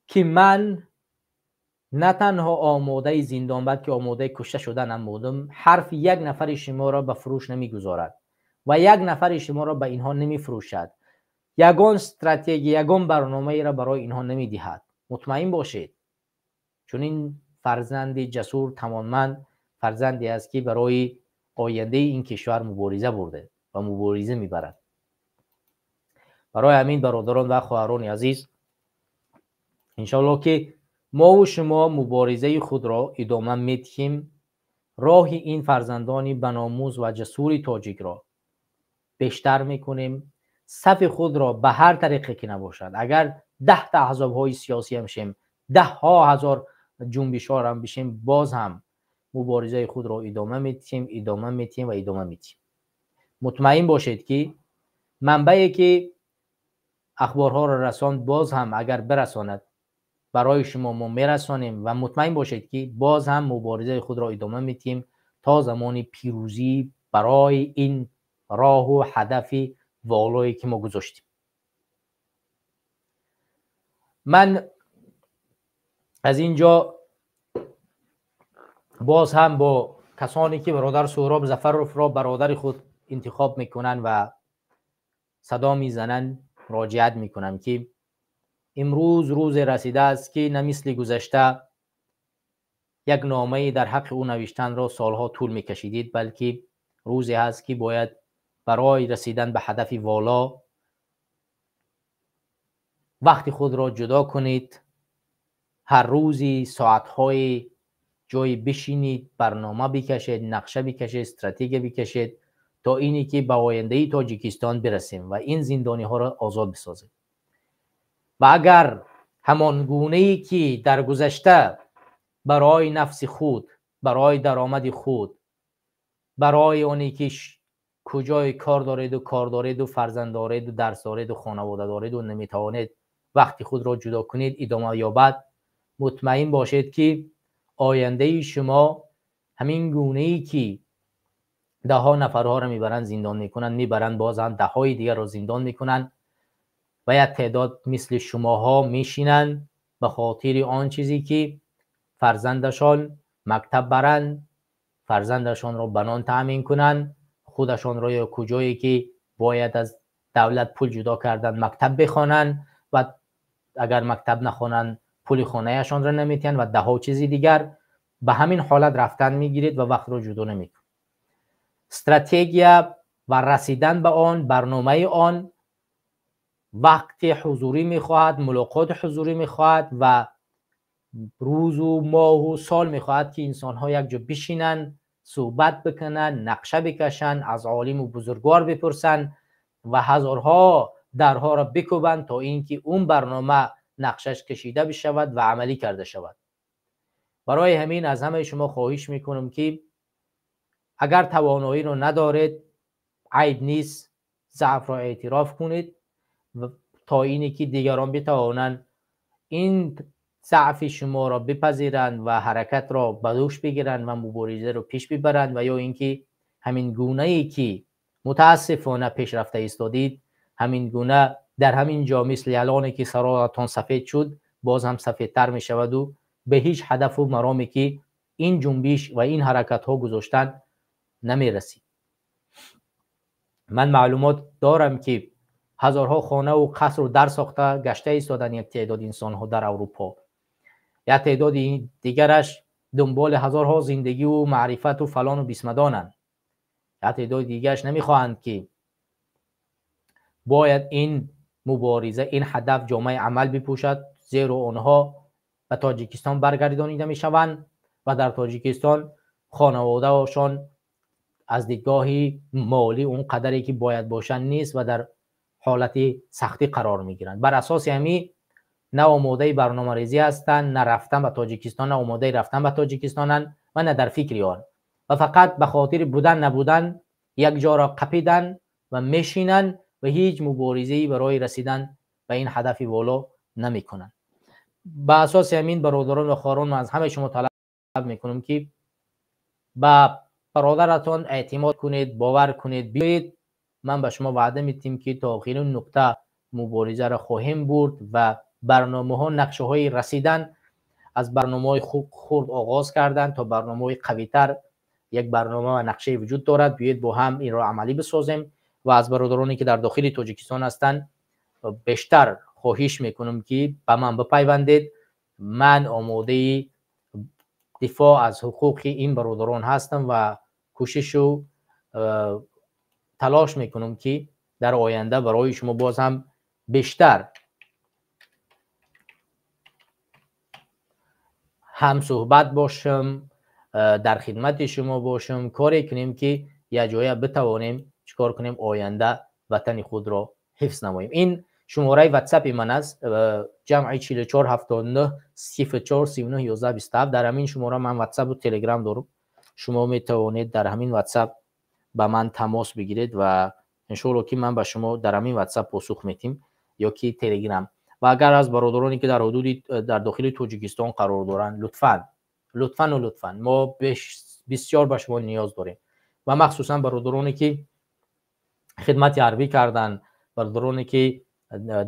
که من نه تنها آماده زندان بلکه آماده کشته شدن بودم، حرف یک نفر شما را به فروش نمیگذارد و یک نفر شما را به اینها نمیفروشد، یگان استراتژی، یگان برنامه را برای اینها نمیدهد. مطمئن باشید، چون این فرزند جسور توانمند فرزندی است که برای آینده این کشور مبارزه برده و مبارزه میبرد. برای همین برادران و خواهران عزیز، انشاءالله که ما و شما مبارزه خود را ادامه میدهیم، راه این فرزندان بناموس و جسور تاجیک را بیشتر میکنیم، صف خود را به هر طریقی که نباشد، اگر 10 تا احزاب های سیاسی هم شیم، 10,000 جنبش ها هم بشیم، باز هم مبارزه خود را ادامه میدیم. مطمئن باشید که منبعی که اخبارها را رساند باز هم اگر برساند برای شما ما میرسانیم و مطمئن باشید که باز هم مبارزه خود را ادامه میدیم تا زمان پیروزی برای این راه و هدف والایی که ما گذاشتیم. من از اینجا باز هم با کسانی که برادر سهراب ظفرов را برادر خود انتخاب میکنن و صدا میزنن مراجعت میکنم که امروز روز رسیده است که نه مثل گذشته یک نامه در حق او نوشتن را سالها طول میکشیدید، بلکه روزی هست که باید برای رسیدن به هدف والا وقت خود را جدا کنید، هر روزی ساعتهای جای بشینید، برنامه بکشید، نقشه بکشید، استراتژی بکشید تا اینی که به آینده تاجیکستان برسیم و این زندانی ها را آزاد بسازیم. و اگر همان گونه‌ای که در گذشته برای نفس خود، برای درآمد خود، برای آنی که کجای کار دارید و فرزند دارید و درس دارید و خانواده دارید و نمیتوانید وقتی خود را جدا کنید ادامه یابد، مطمئن باشید که آینده شما همین گونه‌ای که 10 نفرها را میبرند زندان میبرند باز هم 10 دیگر را زندان میکنند و یک تعداد مثل شماها میشینند به خاطر آن چیزی که فرزندشان مکتب برند، فرزندشان را بنان تامین کنند، خودشان را یا کجایی که باید از دولت پول جدا کردن مکتب بخوانند و اگر مکتب نخوانند پول خانه‌شان را نمیتین و 10 چیزی دیگر. به همین حالت رفتن میگیرید و وقت را جدا نمیکنید. استراتژی و رسیدن به آن، برنامه آن وقت حضوری میخواهد، ملاقات حضوری میخواهد و روز و ماه و سال میخواهد که انسان ها یک جا بشینن، صحبت بکنن، نقشه بکشن، از عالم و بزرگوار بپرسن و هزارها درها را بکوبند تا اینکه اون برنامه نقشش کشیده بشود و عملی کرده شود. برای همین از همه شما خواهش میکنم که اگر توانایی رو ندارید عیب نیست، ضعف را اعتراف کنید و تا اینی که دیگران بتوانند این ضعف شما را بپذیرند و حرکت را به دوش بگیرند و مبارزه رو پیش ببرند، و یا اینکه همین گونه ای که متاسفانه پیش رفته ایستادید همین گونه در همین جا مثل الانی که سراتان سفید شد باز هم سفیدتر می شود و به هیچ هدف و مرامی که این جنبش و این حرکت ها گذاشتن نمی رسید. من معلومات دارم که هزارها خانه و قصر رو در ساخته گشته ایستادن یک تعداد انسان ها در اروپا، یک تعداد دیگرش دنبال هزارها زندگی و معرفت و فلان و بیسمدانند. تعداد دیگرش نمیخواهند که باید این مبارزه، این هدف جامعه عمل بپوشد، زیرا آنها به تاجیکستان برگردانیده میشوند و در تاجیکستان خانواده‌شان از دیدگاه مالی اون قدری که باید باشند نیست و در حالت سختی قرار میگیرند. بر اساس همین نه آماده برنامه‌ریزی هستند، نه رفتن به تاجیکستان، نه آماده رفتن به تاجیکستانند و نه در فکر آن، و فقط به خاطر بودن نبودن یک جا را قپیدن و میشینند و هیچ مبارزه‌ای برای رسیدن به این هدف والا نمیکنند. به اساس همین برادران و خواهران، من از همه شما طلب میکنم که به برادرتان اعتماد کنید، باور کنید، بیایید. من به شما وعده میدم که تا آخرین نقطه مبارزه را خواهیم برد و برنامه ها، نقشه های رسیدن از برنامه های خرد آغاز کردن تا برنامه های قوی تر یک برنامه و نقشه وجود دارد. بیایید با هم این را عملی بسازیم و از برادرانی که در داخل تاجیکستان هستند بیشتر خواهش میکنم که به من بپیوندید. من آماده دفاع از حقوق این برادران هستم و کوشش و تلاش میکنم که در آینده برای شما باز هم بیشتر هم صحبت باشم، در خدمت شما باشم، کاری کنیم که یک جایی بتوانیم چیکار کنیم آینده وطن خود را حفظ نماییم. این شماره واتساپ من است، جمع 4479 04 39 11 27. در همین شماره من واتساپ و تلگرام دارم. شما می توانید در همین واتساپ با من تماس بگیرید و ان شاء الله که من به شما در همین واتساپ پاسخ میدم یا که تلگرام. و اگر از برادرانی که در حدود در داخل تاجیکستان قرار دارند، لطفاً ما بسیار به شما نیاز داریم و مخصوصا برادرانی که خدمت حربی کردن، برادرانی که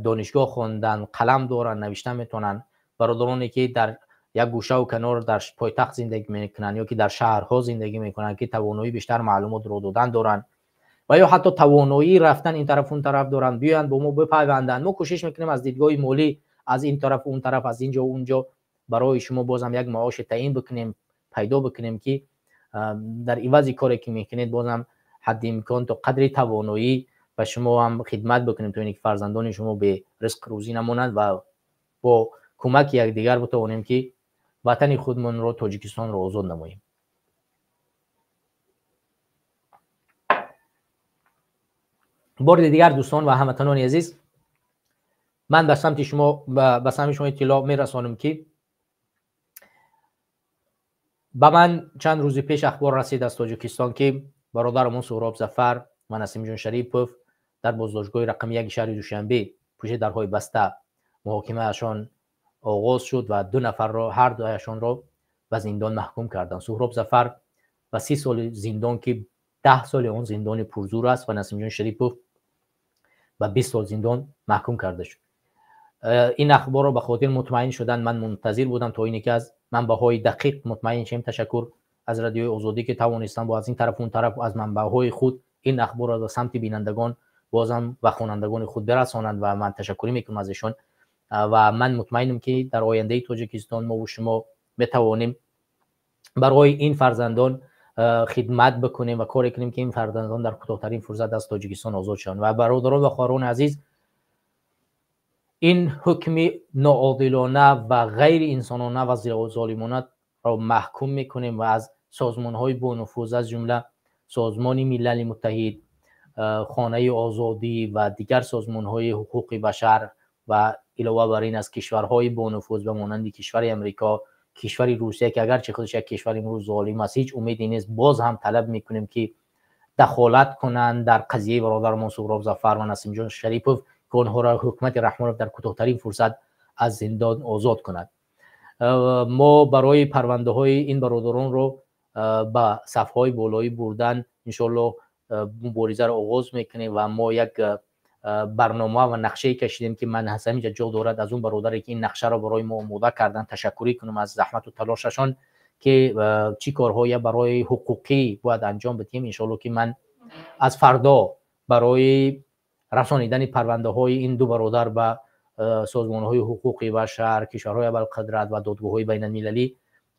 دانشگاه خوندن، قلم دارن، نوشتن میتونن، برادرانی که در یک گوشه و کنار در پایتخت زندگی میکنن یا که در شهرها زندگی میکنن که توانایی بیشتر معلومات رو دادن دارن و یا حتی توانایی رفتن این طرف اون طرف دارن، بیان با ما بپیوندن. ما کوشش میکنیم از دیدگاه مالی از این طرف اون طرف، از اینجا و اونجا برای شما بازم یک معاش تعیین بکنیم، پیدا بکنیم که در عوض کاری که میکنید بازم حد امکان تا قدر توانایی و شما هم خدمت بکنیم تا اینکه فرزندان شما به رزق روزی نمونند و با کمک یکدیگر بتوانیم که وطن خودمون رو، تاجیکستان رو آزاد نماییم. بار دیگر دوستان و هموطنان عزیز، من به سمت شما اطلاع میرسانم که به من چند روز پیش اخبار رسید از تاجیکستان که برادرمون سهراب ظفر و نسیم جان شریپوف در بازداشتگاه رقم 1 شهر دوشنبه پشت درهای بسته محاکمه اشان آغاز شد و 2 نفر را، هر دویشان را به زندان محکوم کردند. سهراب ظفر و 30 سال زندان که 10 سال اون زندان پرزور است و نسیم جان شریپوف و 20 سال زندان محکوم کرده شد. این اخبار را به خاطر مطمئن شدن من منتظر بودم تا اینکه از منبع‌های دقیق مطمئن شیم. تشکر از رادیوی آزادی که توانستن با از این طرف اون طرف از منبع‌های خود این اخبار را به سمت بینندگان بازم و خوانندگان خود برسانند و من تشکر میکنم از ایشان و من مطمئنم که در آینده تاجیکستان ما و شما بتوانیم برای این فرزندان خدمت بکنیم و کاری کنیم که این فرزندان در کوتاه‌ترین فرصت از تاجیکستان آزاد شوند. و برادران و خواهران عزیز، این حکم ناعادلانه و غیر انسانانه و ظالمانه را محکوم میکنیم و از سازمان‌های با نفوذ از جمله سازمان ملل متحد، خانه آزادی و دیگر سازمان‌های حقوق بشر و علاوه بر این از کشورهای با نفوذ به مانند کشور امریکا، کشور روسیه که اگرچه خودش یک کشور امروز ظالم است هیچ امیدی نیست، باز هم طلب میکنیم که دخالت کنند در قضیه برادرمان سهراب ظفر و نسیم جان شریپوف که آنها را حکومت رحمانov در کوتاه‌ترین فرصت از زندان آزاد کند. ما برای پرونده های این برادران رو به صف‌های بالایی بردن ان شاء الله مبارزه را آغاز میکنیم و ما یک برنامه و نقشه کشیدیم که من حسم جا دارد از اون برادری که این نقشه را برای ما آماده کردن تشکری کنم از زحمت و تلاششان که چی کارهای برای حقوقی باید انجام بدیم. ان شاء الله که من از فردا برای رسانیدن پرونده های این دو برادر به سازمان های حقوقی بشر، کشورهای ابوالقدرت و دادگاه های بین المللی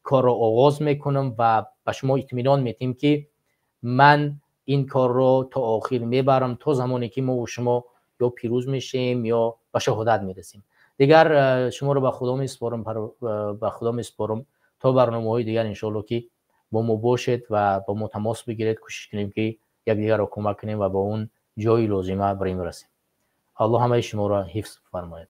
کار رو آغاز میکنم و به شما اطمینان میدیم که من این کار رو تا آخر میبرم تا زمانی که ما و شما یا پیروز میشیم یا به شهادت میرسیم. دیگر شما رو به خدا میسپارم تا برنامه‌های دیگر انشالله که با ما باشید و با ما تماس بگیرید. کوشش کنیم که یکدیگر رو کمک کنیم و با اون جای لازمه بریم رسیم. الله همه شما را حفظ فرماید.